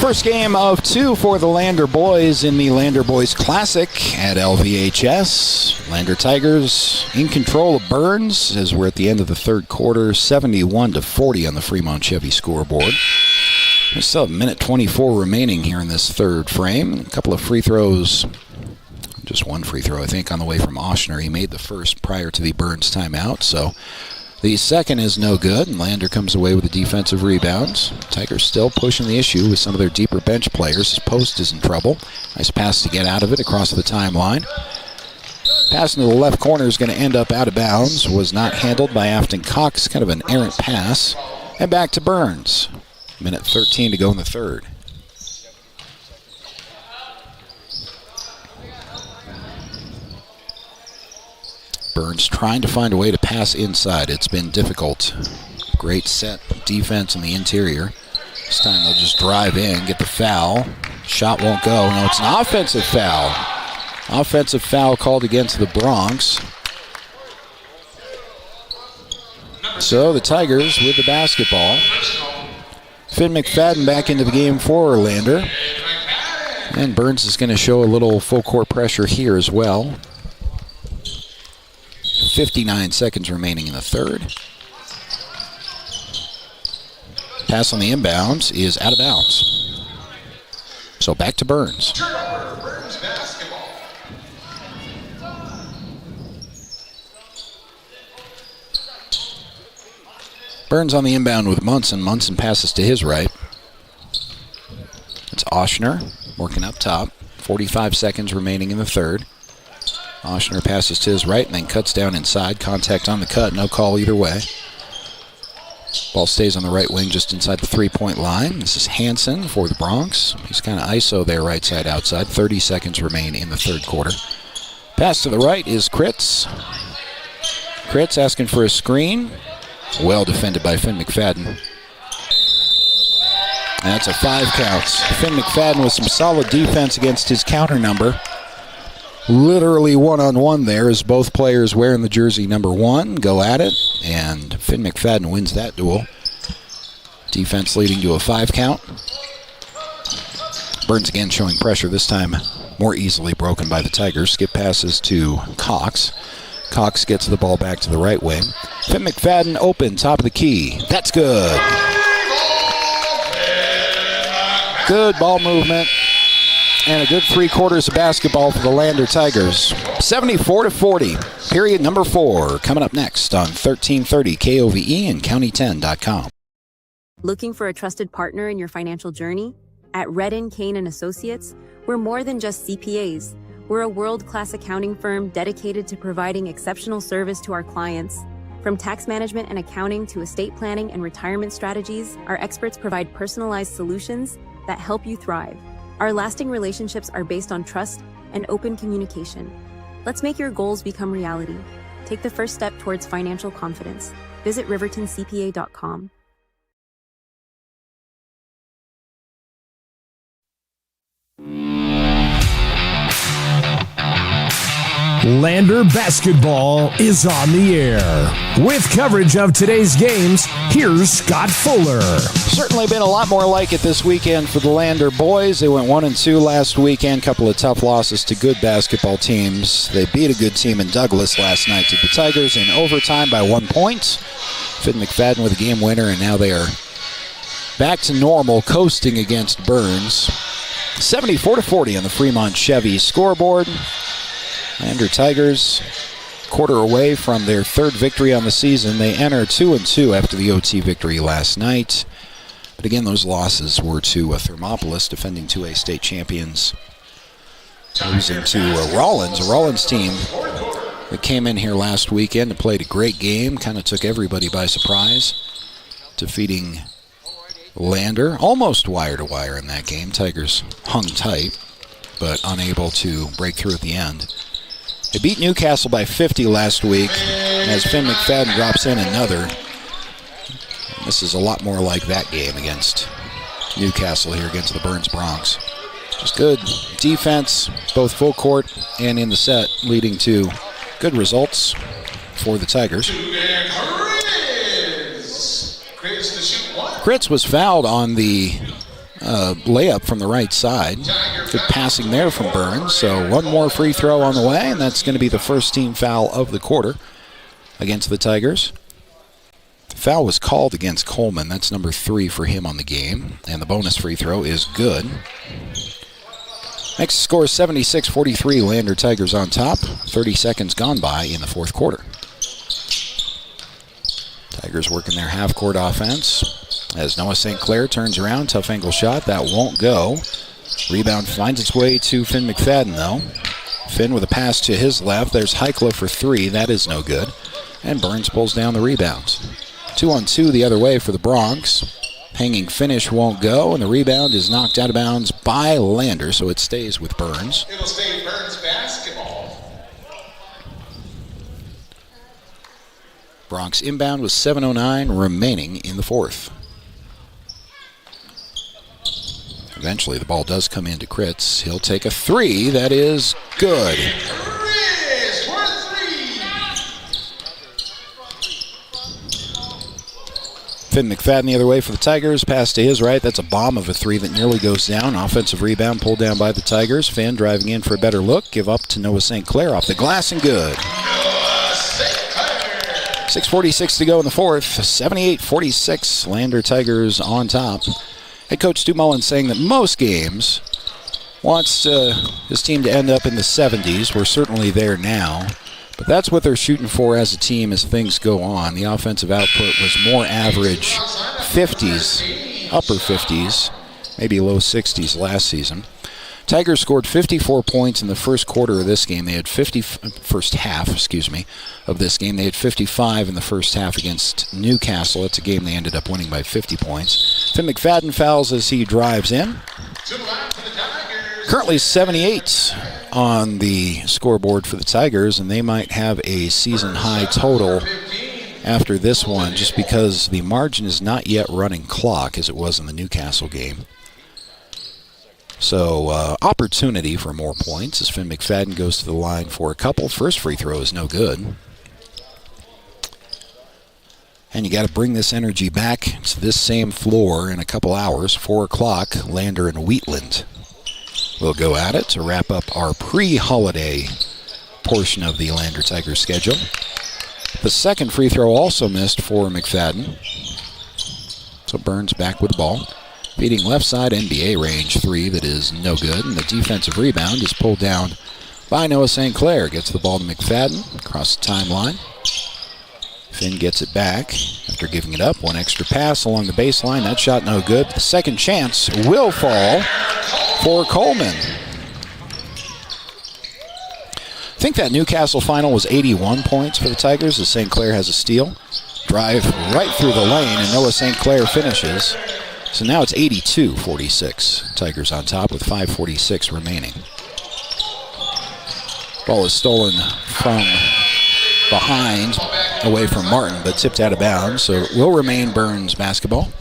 First game of 2 for the Lander boys in the Lander Boys Classic at LVHS. Lander Tigers in control of Burns as we're at the end of the third quarter, 71-40 on the Fremont Chevy scoreboard. There's still a minute 24 remaining here in this third frame. A couple of free throws, just one free throw I think on the way from Oshner. He made the first prior to the Burns timeout, so the second is no good, and Lander comes away with the defensive rebounds. Tigers still pushing the issue with some of their deeper bench players. His post is in trouble. Nice pass to get out of it across the timeline. Pass into the left corner is going to end up out of bounds. Was not handled by Afton Cox. Kind of an errant pass. And back to Burns. Minute 13 to go in the third. Burns trying to find a way to pass inside. It's been difficult. Great set defense in the interior. This time they'll just drive in, get the foul. Shot won't go. No, it's an offensive foul. Offensive foul called against the Bronx. So the Tigers with the basketball. Finn McFadden back into the game for Lander. And Burns is going to show a little full court pressure here as well. 59 seconds remaining in the third. Pass on the inbounds is out of bounds. So back to Burns. Burns on the inbound with Munson. Munson passes to his right. It's Oshner working up top. 45 seconds remaining in the third. Oshner passes to his right and then cuts down inside. Contact on the cut, no call either way. Ball stays on the right wing just inside the three-point line. This is Hansen for the Bronx. He's kind of ISO there right side outside. 30 seconds remain in the third quarter. Pass to the right is Kritz. Kritz asking for a screen. Well defended by Finn McFadden. That's a 5 counts. Finn McFadden with some solid defense against his counter number. Literally one-on-one there as both players wearing the jersey number 1 go at it, and Finn McFadden wins that duel. Defense leading to a 5 count. Burns again showing pressure, this time more easily broken by the Tigers. Skip passes to Cox. Cox gets the ball back to the right wing. Finn McFadden open, top of the key. That's good. Good ball movement. and a good 3 quarters of basketball for the Lander Tigers. 74-40. Period number 4 coming up next on 1330 KOVE and County10.com. Looking for a trusted partner in your financial journey? At Redden, Kane & Associates, we're more than just CPAs. We're a world-class accounting firm dedicated to providing exceptional service to our clients. From tax management and accounting to estate planning and retirement strategies, our experts provide personalized solutions that help you thrive. Our lasting relationships are based on trust and open communication. Let's make your goals become reality. Take the first step towards financial confidence. Visit rivertoncpa.com. Lander basketball is on the air. With coverage of today's games, here's Scott Fuller. Certainly been a lot more like it this weekend for the Lander boys. They went 1-2 last weekend. Couple of tough losses to good basketball teams. They beat a good team in Douglas last night to the Tigers in overtime by 1 point. Finn McFadden with a game winner, and now they are back to normal, coasting against Burns. 74-40 on the Fremont Chevy scoreboard. Lander Tigers, quarter away from their 3rd victory on the season. They enter 2-2 after the OT victory last night. But again, those losses were to Thermopolis, defending 2A state champions, losing to Rollins, a Rollins team that came in here last weekend and played a great game, kind of took everybody by surprise, defeating Lander, almost wire-to-wire in that game. Tigers hung tight, but unable to break through at the end. They beat Newcastle by 50 last week, as Finn McFadden drops in another. This is a lot more like that game against Newcastle here against the Burns Bronx. Just good defense, both full court and in the set, leading to good results for the Tigers. Kritz was fouled on the layup from the right side. Good passing there from Burns. So one more free throw on the way, and that's going to be the first team foul of the quarter against the Tigers. The foul was called against Coleman. That's number 3 for him on the game, and the bonus free throw is good. Next score is 76-43. Lander Tigers on top. 30 seconds gone by in the 4th quarter. Tigers working their half-court offense as Noah St. Clair turns around. Tough angle shot. That won't go. Rebound finds its way to Finn McFadden, though. Finn with a pass to his left. There's Heikla for 3. That is no good. And Burns pulls down the rebounds. 2-on-2 the other way for the Bronx. Hanging finish won't go, and the rebound is knocked out of bounds by Lander, so it stays with Burns. It'll stay Burns basketball. Bronx inbound with 7:09 remaining in the 4th. Eventually the ball does come into Kritz. He'll take a 3. That is good. Finn McFadden the other way for the Tigers. Pass to his right. That's a bomb of a 3 that nearly goes down. Offensive rebound pulled down by the Tigers. Finn driving in for a better look. Give up to Noah St. Clair off the glass and good. 6:46 to go in the 4th. 78-46. Lander Tigers on top. Head coach Stu Mullins saying that most games wants his team to end up in the 70s. We're certainly there now. But that's what they're shooting for as a team as things go on. The offensive output was more average 50s, upper 50s, maybe low 60s last season. Tigers scored 54 points in the first quarter of this game. They had first half of this game. They had 55 in the first half against Newcastle. It's a game they ended up winning by 50 points. Finn McFadden fouls as he drives in. Currently 78 on the scoreboard for the Tigers, and they might have a season-high total after this one just because the margin is not yet running clock as it was in the Newcastle game. So opportunity for more points as Finn McFadden goes to the line for a couple. First free throw is no good. And you got to bring this energy back to this same floor in a couple hours. 4 o'clock, Lander and Wheatland will go at it to wrap up our pre-holiday portion of the Lander Tigers schedule. The second free throw also missed for McFadden. So Burns back with the ball. Beating left side NBA range 3 that is no good. And the defensive rebound is pulled down by Noah St. Clair. Gets the ball to McFadden across the timeline. Finn gets it back after giving it up. One extra pass along the baseline. That shot no good. The second chance will fall for Coleman. I think that Newcastle final was 81 points for the Tigers as St. Clair has a steal. Drive right through the lane, and Noah St. Clair finishes. So now it's 82-46. Tigers on top with 5:46 remaining. Ball is stolen from behind, away from Martin, but tipped out of bounds, so it will remain Burns basketball.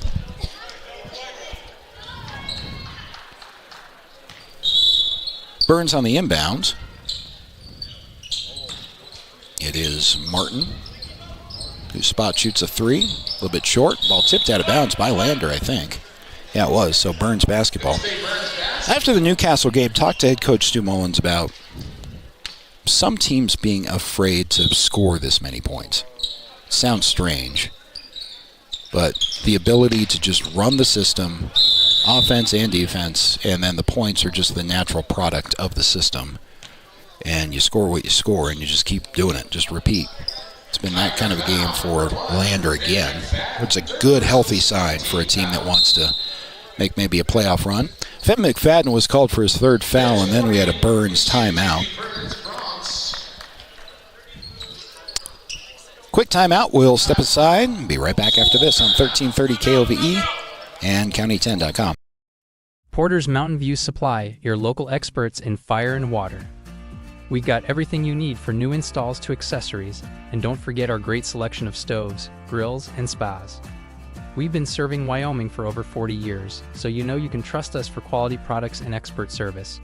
Burns on the inbound. It is Martin who spot shoots a 3, a little bit short. Ball tipped out of bounds by Lander, I think. Yeah, it was, so Burns basketball. After the Newcastle game, talked to head coach Stu Mullins about some teams being afraid to score this many points. Sounds strange, but the ability to just run the system, offense and defense, and then the points are just the natural product of the system. And you score what you score, and you just keep doing it. Just repeat. It's been that kind of a game for Lander again. It's a good, healthy sign for a team that wants to make maybe a playoff run. Finn McFadden was called for his third foul, and then we had a Burns timeout. Quick timeout. We'll step aside and be right back after this on 1330 KOVE and County10.com. Porter's Mountain View Supply, your local experts in fire and water. We got everything you need for new installs to accessories, and don't forget our great selection of stoves, grills, and spas. We've been serving Wyoming for over 40 years, so you know you can trust us for quality products and expert service.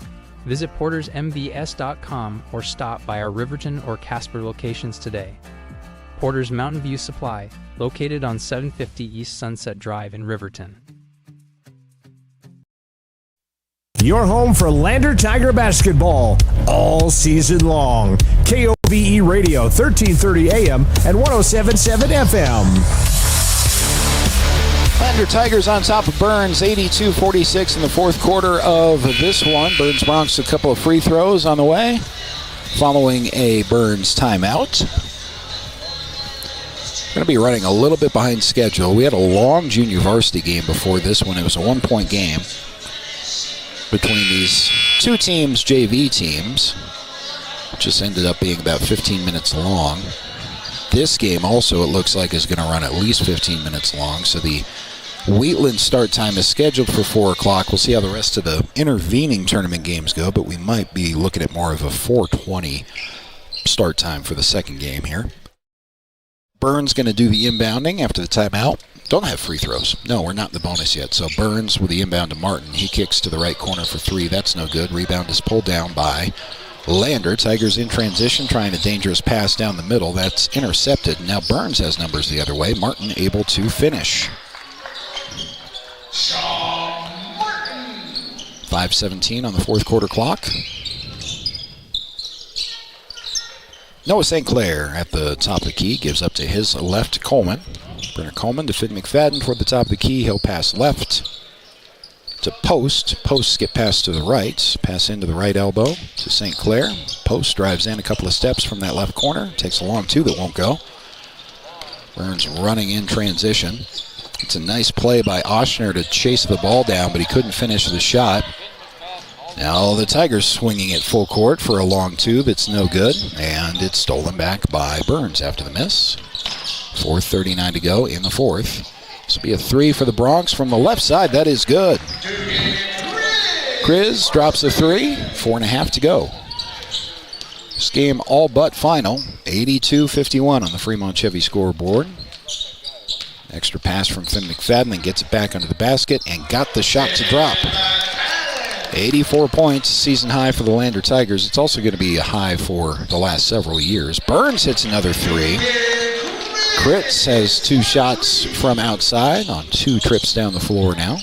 Visit portersmbs.com or stop by our Riverton or Casper locations today. Porter's Mountain View Supply, located on 750 East Sunset Drive in Riverton. Your home for Lander Tiger basketball all season long. KOVE Radio, 1330 AM and 107.7 FM. Lander Tigers on top of Burns, 82-46 in the fourth quarter of this one. Burns Bronx a couple of free throws on the way, following a Burns timeout. We're going to be running a little bit behind schedule. We had a long junior varsity game before this one. It was a one-point game between these two teams, JV teams. Just ended up being about 15 minutes long. This game also, it looks like, is going to run at least 15 minutes long. So the Wheatland start time is scheduled for 4 o'clock. We'll see how the rest of the intervening tournament games go, but we might be looking at more of a 4:20 start time for the second game here. Burns going to do the inbounding after the timeout. Don't have free throws. No, we're not in the bonus yet. So Burns with the inbound to Martin. He kicks to the right corner for 3. That's no good. Rebound is pulled down by Lander. Tigers in transition, trying a dangerous pass down the middle. That's intercepted. Now Burns has numbers the other way. Martin able to finish. 5:17 on the fourth quarter clock. Noah St. Clair at the top of the key gives up to his left Coleman. Brenner Coleman to Finn McFadden toward the top of the key. He'll pass left to Post. Post get passed to the right. Pass into the right elbow to St. Clair. Post drives in a couple of steps from that left corner. Takes a long 2 that won't go. Burns running in transition. It's a nice play by Oshner to chase the ball down, but he couldn't finish the shot. Now the Tigers swinging it full court for a long 2 that's no good, and it's stolen back by Burns after the miss. 4:39 to go in the fourth. This will be a 3 for the Bronx from the left side. That is good. Kriz drops a 3, 4.5 to go. This game all but final, 82-51 on the Fremont Chevy scoreboard. Extra pass from Finn McFadden and gets it back under the basket and got the shot to drop. 84 points, season high for the Lander Tigers. It's also going to be a high for the last several years. Burns hits another 3. Kritz has 2 shots from outside on 2 trips down the floor now.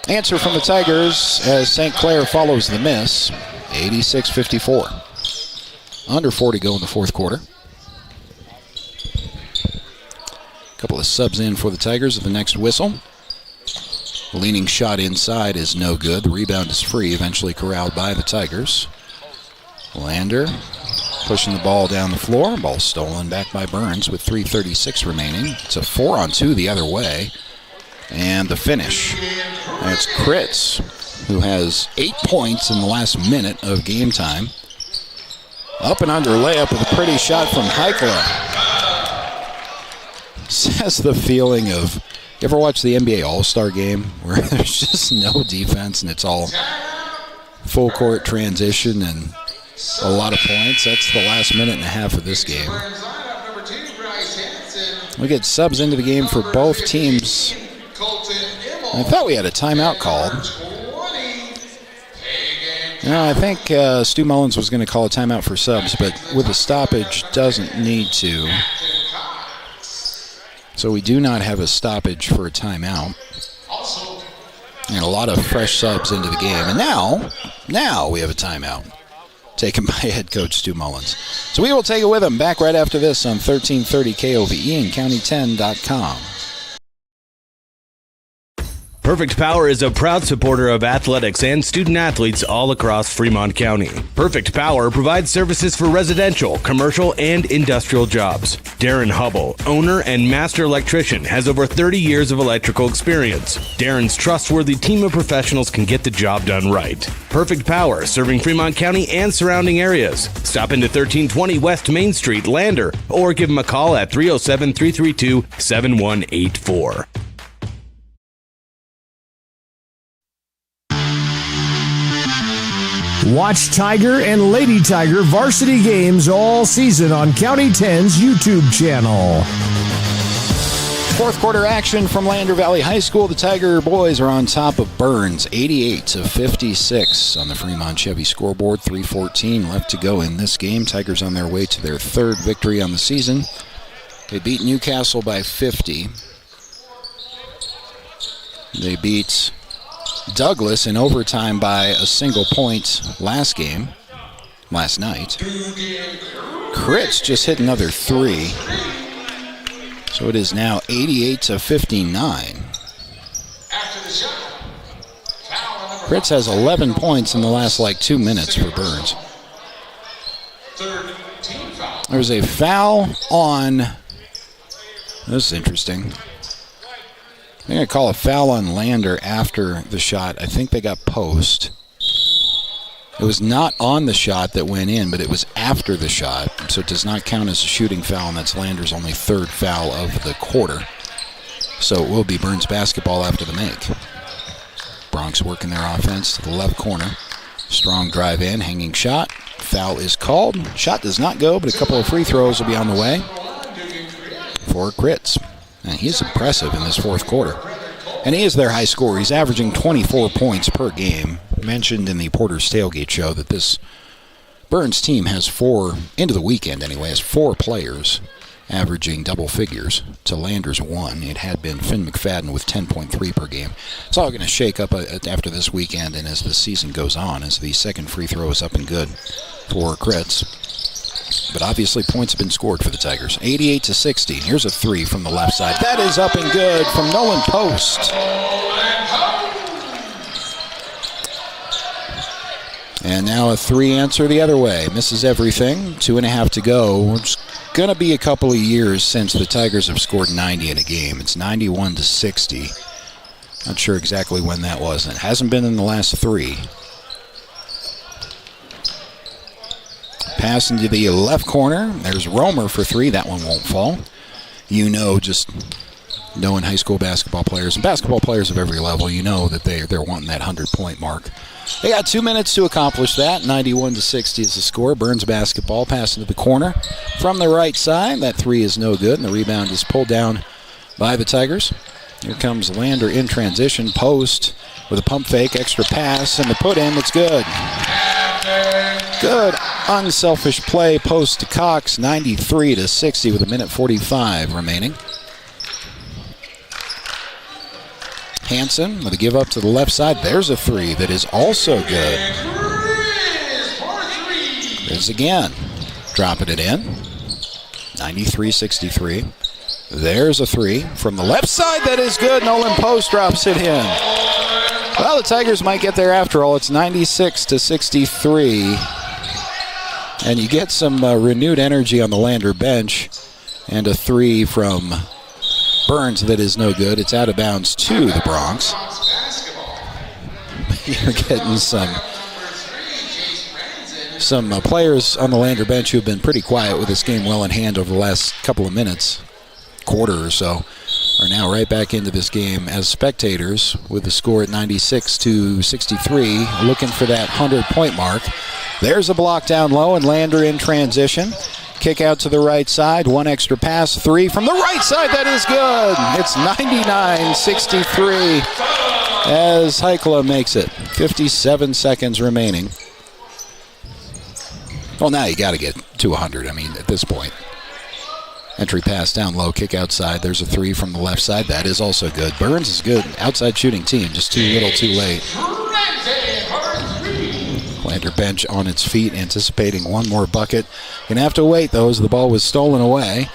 Answer from the Tigers as St. Clair follows the miss. 86-54. Under 4 to go in the fourth quarter. Couple of subs in for the Tigers at the next whistle. Leaning shot inside is no good. The rebound is free, eventually corralled by the Tigers. Lander pushing the ball down the floor. Ball stolen back by Burns with 3:36 remaining. It's a 4-on-2 the other way. And the finish. That's Kritz, who has 8 points in the last minute of game time. Up and under layup with a pretty shot from Heikler. This has the feeling of, you ever watch the NBA All-Star game where there's just no defense and it's all full court transition and a lot of points? That's the last minute and a half of this game. We get subs into the game for both teams. I thought we had a timeout called. No, I think Stu Mullins was going to call a timeout for subs, but with a stoppage, doesn't need to. So we do not have a stoppage for a timeout. And a lot of fresh subs into the game. And now we have a timeout taken by head coach Stu Mullins. So we will take it with him. Back right after this on 1330 KOVE and County10.com. Perfect Power is a proud supporter of athletics and student athletes all across Fremont County. Perfect Power provides services for residential, commercial, and industrial jobs. Darren Hubble, owner and master electrician, has over 30 years of electrical experience. Darren's trustworthy team of professionals can get the job done right. Perfect Power, serving Fremont County and surrounding areas. Stop into 1320 West Main Street, Lander, or give him a call at 307-332-7184. Watch Tiger and Lady Tiger varsity games all season on County 10's YouTube channel. Fourth quarter action from Lander Valley High School. The Tiger boys are on top of Burns, 88-56 on the Fremont Chevy scoreboard. 3:14 left to go in this game. Tigers on their way to their third victory on the season. They beat Newcastle by 50. They beat Douglas in overtime by a single point last night. Kritz just hit another three. So it is now 88-59. Kritz has 11 points in the last 2 minutes for Burns. There's a foul on, this is interesting. They're going to call a foul on Lander after the shot. I think they got post. It was not on the shot that went in, but it was after the shot. So it does not count as a shooting foul, and that's Lander's only third foul of the quarter. So it will be Burns basketball after the make. Bronx working their offense to the left corner. Strong drive in, hanging shot. Foul is called. Shot does not go, but a couple of free throws will be on the way for Kritz. And he's impressive in this fourth quarter. And he is their high scorer. He's averaging 24 points per game. Mentioned in the Porter's Tailgate show that this Burns team has into the weekend anyway, has 4 players averaging double figures to Lander's 1. It had been Finn McFadden with 10.3 per game. It's all going to shake up after this weekend and as the season goes on, as the second free throw is up and good for Kritz. But obviously points have been scored for the Tigers. 88-60. Here's a three from the left side. That is up and good from Nolan Post. And now a three answer the other way. Misses everything. 2.5 to go. It's going to be a couple of years since the Tigers have scored 90 in a game. It's 91-60. Not sure exactly when that was. It hasn't been in the last 3. Pass into the left corner. There's Romer for 3. That one won't fall. Just knowing high school basketball players and basketball players of every level, that they're wanting that 100-point mark. They got 2 minutes to accomplish that. 91-60 is the score. Burns basketball, pass into the corner from the right side. That 3 is no good, and the rebound is pulled down by the Tigers. Here comes Lander in transition. Post with a pump fake, extra pass, and the put in. It's good. Good unselfish play. Post to Cox. 93-60 with 1:45 remaining. Hansen with a give up to the left side. There's a 3 that is also good. There's again. Dropping it in. 93-63. There's a three from the left side. That is good. Nolan Post drops it in. Well, the Tigers might get there after all. It's 96-63. And you get some renewed energy on the Lander bench. And a three from Burns that is no good. It's out of bounds to the Bronx. You're getting some players on the Lander bench who have been pretty quiet with this game well in hand over the last couple of minutes, quarter or so, are now right back into this game as spectators with the score at 96-63, looking for that 100-point mark. There's a block down low and Lander in transition. Kick out to the right side, one extra pass, three from the right side, that is good. It's 99-63 as Heikla makes it. 57 seconds remaining. Well, now you got to get to 100, I mean, at this point. Entry pass down low, kick outside. There's a three from the left side. That is also good. Burns is good. Outside shooting team, just too little, too late. Lander bench on its feet, anticipating one more bucket. Gonna have to wait, though, as the ball was stolen away.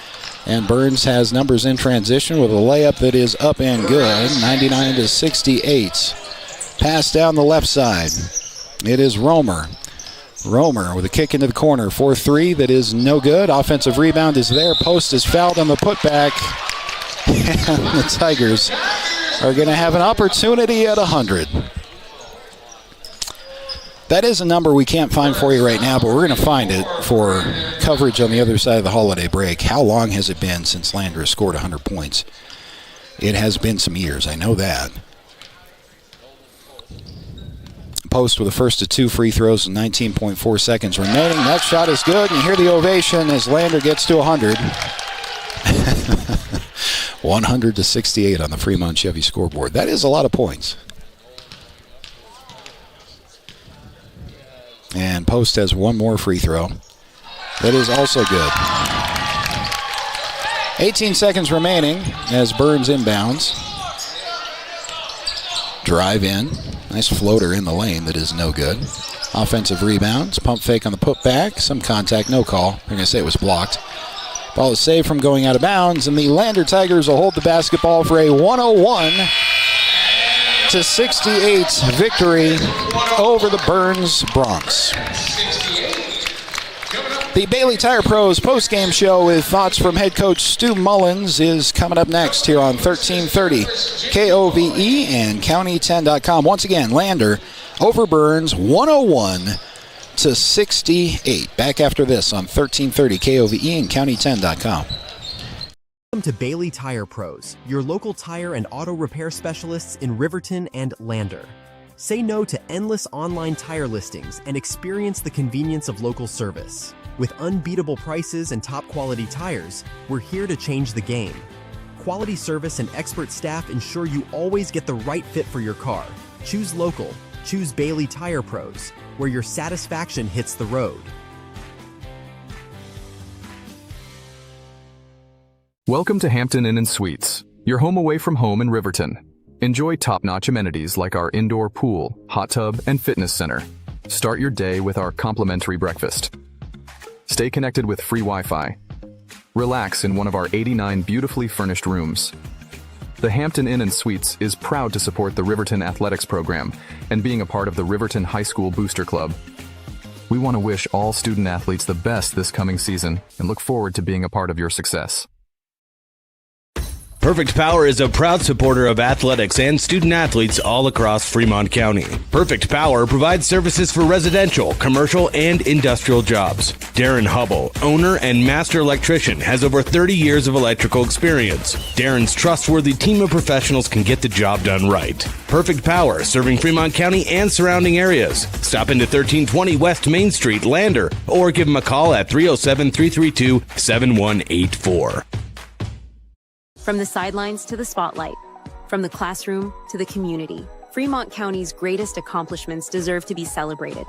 And Burns has numbers in transition with a layup that is up and good, 99-68. Pass down the left side. It is Romer. Romer with a kick into the corner. 4-3, that is no good. Offensive rebound is there. Post is fouled on the putback. And the Tigers are going to have an opportunity at 100. That is a number we can't find for you right now, but we're going to find it for coverage on the other side of the holiday break. How long has it been since Lander has scored 100 points? It has been some years, I know that. Post with the first of two free throws and 19.4 seconds remaining. That shot is good, and you hear the ovation as Lander gets to 100. 100-68 on the Fremont Chevy scoreboard. That is a lot of points. And Post has one more free throw. That is also good. 18 seconds remaining as Burns inbounds. Drive in. Nice floater in the lane that is no good. Offensive rebounds. Pump fake on the putback. Some contact, no call. They're going to say it was blocked. Ball is saved from going out of bounds, and the Lander Tigers will hold the basketball for a 101-68 victory over the Burns Bronx. The Bailey Tire Pros post-game show with thoughts from head coach Stu Mullins is coming up next here on 1330 KOVE and County10.com. Once again, Lander over Burns 101-68. Back after this on 1330 KOVE and County10.com. Welcome to Bailey Tire Pros, your local tire and auto repair specialists in Riverton and Lander. Say no to endless online tire listings and experience the convenience of local service. With unbeatable prices and top quality tires, we're here to change the game. Quality service and expert staff ensure you always get the right fit for your car. Choose local. Choose Bailey Tire Pros, where your satisfaction hits the road. Welcome to Hampton Inn & Suites, your home away from home in Riverton. Enjoy top-notch amenities like our indoor pool, hot tub, and fitness center. Start your day with our complimentary breakfast. Stay connected with free Wi-Fi. Relax in one of our 89 beautifully furnished rooms. The Hampton Inn & Suites is proud to support the Riverton Athletics program and being a part of the Riverton High School Booster Club. We want to wish all student athletes the best this coming season and look forward to being a part of your success. Perfect Power is a proud supporter of athletics and student athletes all across Fremont County. Perfect Power provides services for residential, commercial, and industrial jobs. Darren Hubble, owner and master electrician, has over 30 years of electrical experience. Darren's trustworthy team of professionals can get the job done right. Perfect Power, serving Fremont County and surrounding areas. Stop into 1320 West Main Street, Lander, or give him a call at 307-332-7184. From the sidelines to the spotlight, from the classroom to the community, Fremont County's greatest accomplishments deserve to be celebrated.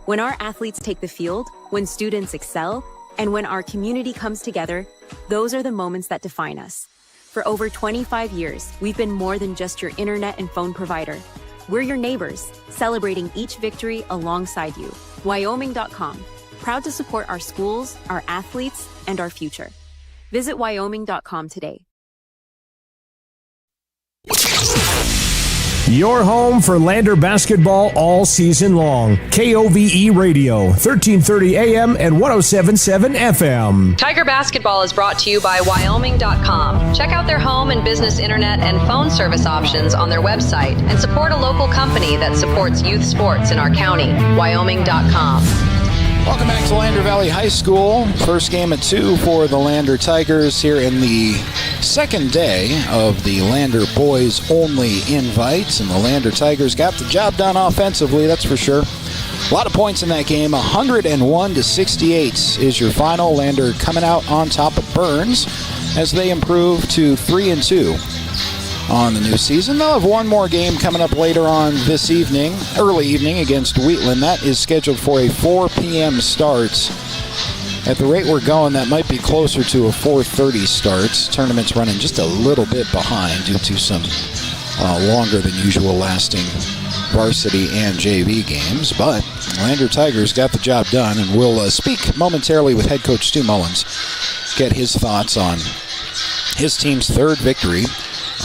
When our athletes take the field, when students excel, and when our community comes together, those are the moments that define us. For over 25 years, we've been more than just your internet and phone provider. We're your neighbors, celebrating each victory alongside you. Wyoming.com, proud to support our schools, our athletes, and our future. Visit Wyoming.com today. Your home for Lander basketball all season long. KOVE Radio, 1330 AM and 107.7 FM. Tiger Basketball is brought to you by Wyoming.com. Check out their home and business internet and phone service options on their website and support a local company that supports youth sports in our county. Wyoming.com. Welcome back to Lander Valley High School. First game at 2 for the Lander Tigers here in the second day of the Lander Boys Only Invites. And the Lander Tigers got the job done offensively, that's for sure. A lot of points in that game. 101-68 is your final. Lander coming out on top of Burns as they improve to 3-2 on the new season. They'll have one more game coming up later on this evening, early evening, against Wheatland. That is scheduled for a 4 p.m. start. At the rate we're going, that might be closer to a 4:30 start. Tournament's running just a little bit behind due to some longer than usual lasting varsity and JV games, but Lander Tigers got the job done, and we'll speak momentarily with head coach Stu Mullins, get his thoughts on his team's third victory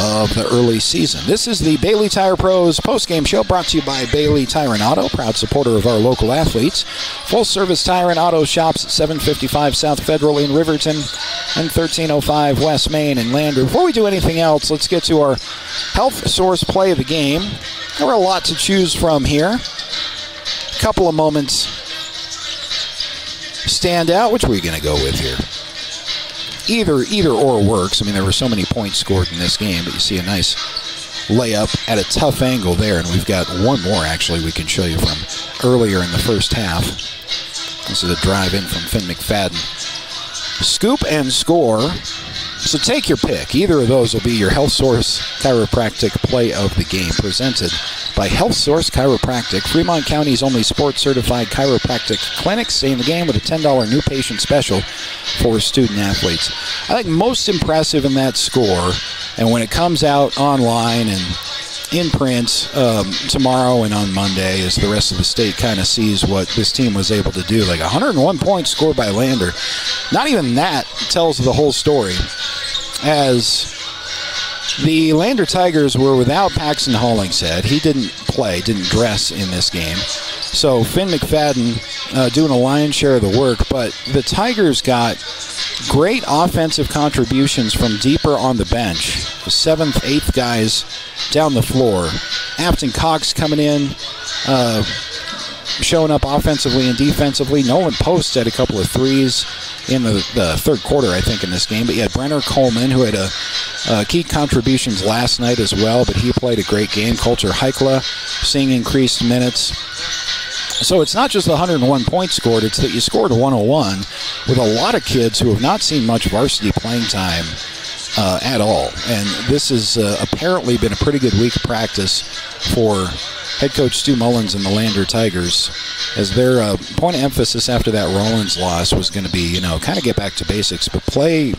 of the early season. This is the Bailey Tire Pros post-game show brought to you by Bailey Tire and Auto, proud supporter of our local athletes. Full-service tire and auto shops at 755 South Federal in Riverton and 1305 West Main in Lander. Before we do anything else, let's get to our health source play of the game. There were a lot to choose from here. A couple of moments stand out. Which are we going to go with here? Either or works. I mean, there were so many points scored in this game, but you see a nice layup at a tough angle there, and we've got one more, actually, we can show you from earlier in the first half. This is a drive in from Finn McFadden. Scoop and score. So take your pick. Either of those will be your Health Source Chiropractic Play of the Game, presented by Health Source Chiropractic, Fremont County's only sports-certified chiropractic clinic. Stay in the game with a $10 new patient special for student-athletes. I think most impressive in that score, and when it comes out online and in print tomorrow and on Monday, as the rest of the state kind of sees what this team was able to do. Like 101 points scored by Lander. Not even that tells the whole story, as the Lander Tigers were without Paxton Hollingshead. He didn't dress in this game. So Finn McFadden doing a lion's share of the work, but the Tigers got great offensive contributions from deeper on the bench. The 7th, 8th guys down the floor. Afton Cox coming in, showing up offensively and defensively. Nolan Post had a couple of threes in the third quarter, I think, in this game. But you had Brenner Coleman, who had key contributions last night as well, but he played a great game. Coulter Heikla seeing increased minutes. So it's not just the 101 points scored, it's that you scored 101 with a lot of kids who have not seen much varsity playing time at all. And this has apparently been a pretty good week of practice for head coach Stu Mullins and the Lander Tigers, as their point of emphasis after that Rollins loss was going to be, kind of get back to basics, but play,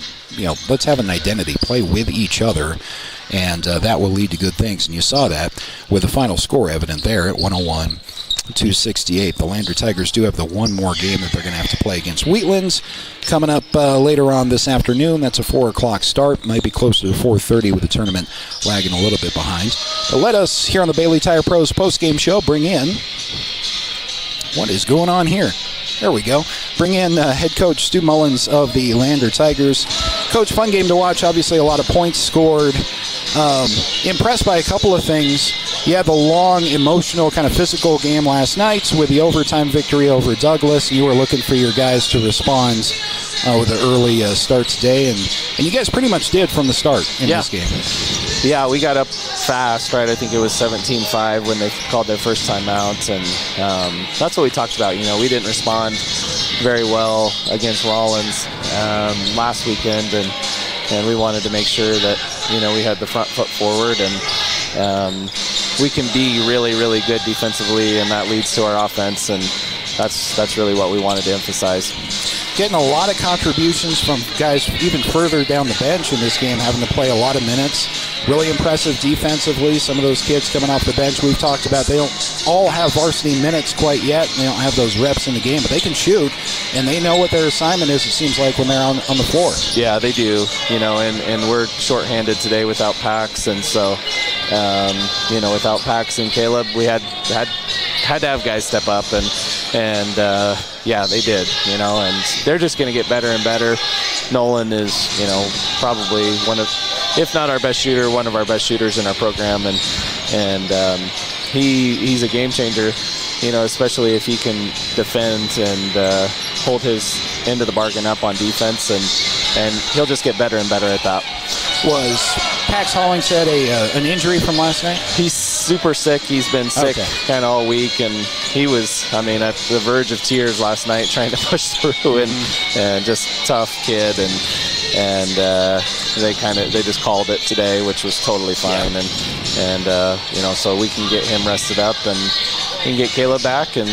let's have an identity, play with each other, and that will lead to good things. And you saw that with the final score evident there at 101-68. The Lander Tigers do have the one more game that they're going to have to play against Wheatlands coming up later on this afternoon. That's a 4 o'clock start. Might be closer to 4:30 with the tournament lagging a little bit behind. But let us, here on the Bailey Tire Pros postgame show, bring in what is going on here. There we go. Bring in head coach Stu Mullins of the Lander Tigers. Coach, fun game to watch. Obviously a lot of points scored. Impressed by a couple of things. You had the long, emotional, kind of physical game last night with the overtime victory over Douglas. You were looking for your guys to respond with an early start today, and you guys pretty much did from the start in this game. Yeah, we got up fast, right? I think it was 17-5 when they called their first timeout, and that's what we talked about. We didn't respond very well against Rollins last weekend, and we wanted to make sure that we had the front foot forward, and we can be really, really good defensively, and that leads to our offense, and that's really what we wanted to emphasize. getting a lot of contributions from guys even further down the bench in this game, having to play a lot of minutes. Really impressive defensively. Some of those kids coming off the bench we've talked about, they don't all have varsity minutes quite yet. They don't have those reps in the game, but they can shoot, and they know what their assignment is, it seems like, when they're on the floor. Yeah, they do. And we're shorthanded today without Pax, and so, without Pax and Caleb, we had to have guys step up, and they did, and they're just going to get better and better. Nolan is, probably if not our best shooter, one of our best shooters in our program, and he's a game changer, especially if he can defend and hold his end of the bargain up on defense, and he'll just get better and better at that. Was Pax Hollingshead an injury from last night? He's super sick. He's been sick kind of all week, and he was, at the verge of tears last night trying to push through, and just tough kid, and they just called it today, which was totally fine, and so we can get him rested up and we can get Caleb back, and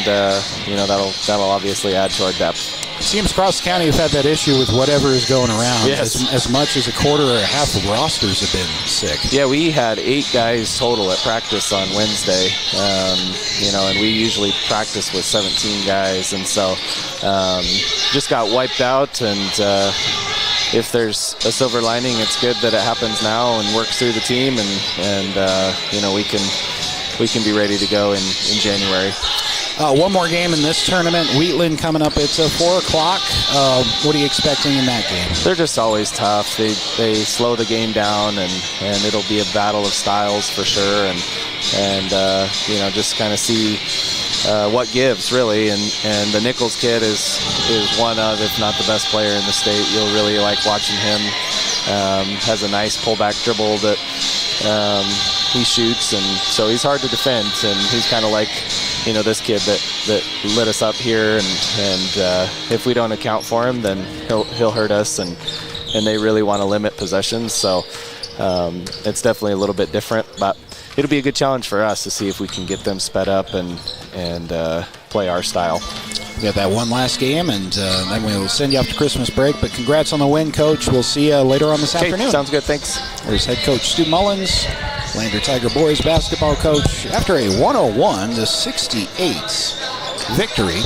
that'll obviously add to our depth. It seems across the county have had that issue with whatever is going around. Yes. As much as a quarter or a half of rosters have been sick. Yeah, we had 8 guys total at practice on Wednesday, and we usually practice with 17 guys, and so just got wiped out, and if there's a silver lining, it's good that it happens now and works through the team, and we can be ready to go in January. One more game in this tournament. Wheatland coming up. It's 4 o'clock. What are you expecting in that game? They're just always tough. They slow the game down, and it'll be a battle of styles for sure. And just kind of see what gives, really. And the Nichols kid is one of, if not the best player in the state. You'll really like watching him. Has a nice pullback dribble that he shoots, and so he's hard to defend. And he's kind of like, this kid that lit us up here, and if we don't account for him, then he'll hurt us, and they really want to limit possessions. So it's definitely a little bit different, but it'll be a good challenge for us to see if we can get them sped up and play our style. We got that one last game, and then we'll send you off to Christmas break. But congrats on the win, Coach. We'll see you later on this afternoon. Sounds good. Thanks. There's head coach Stu Mullins, Lander Tiger boys basketball coach, after a 101-68 victory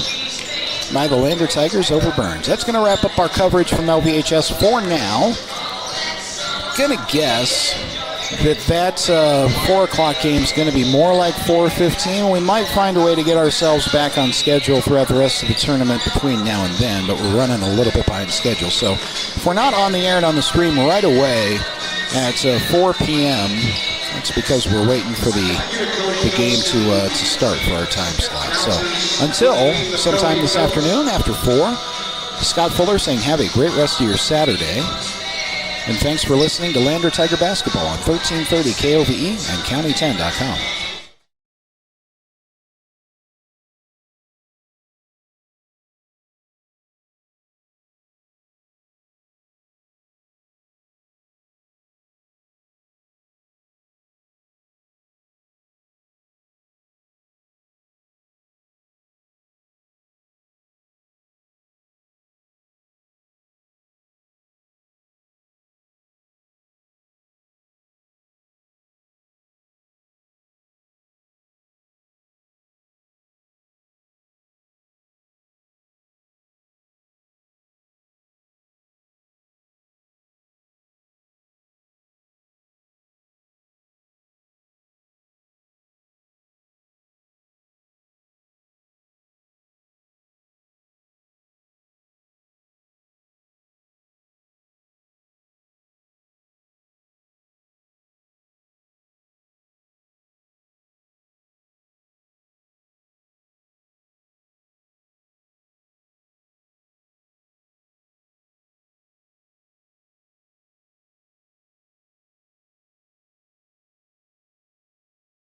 by the Lander Tigers over Burns. That's going to wrap up our coverage from LVHS for now. Going to guess that 4 o'clock game is going to be more like 4:15. We might find a way to get ourselves back on schedule throughout the rest of the tournament between now and then, but we're running a little bit behind schedule. So if we're not on the air and on the stream right away at 4 p.m., that's because we're waiting for the game to start for our time slot. So until sometime this afternoon after 4, Scott Fuller saying have a great rest of your Saturday. And thanks for listening to Lander Tiger Basketball on 1330 KOVE and County10.com.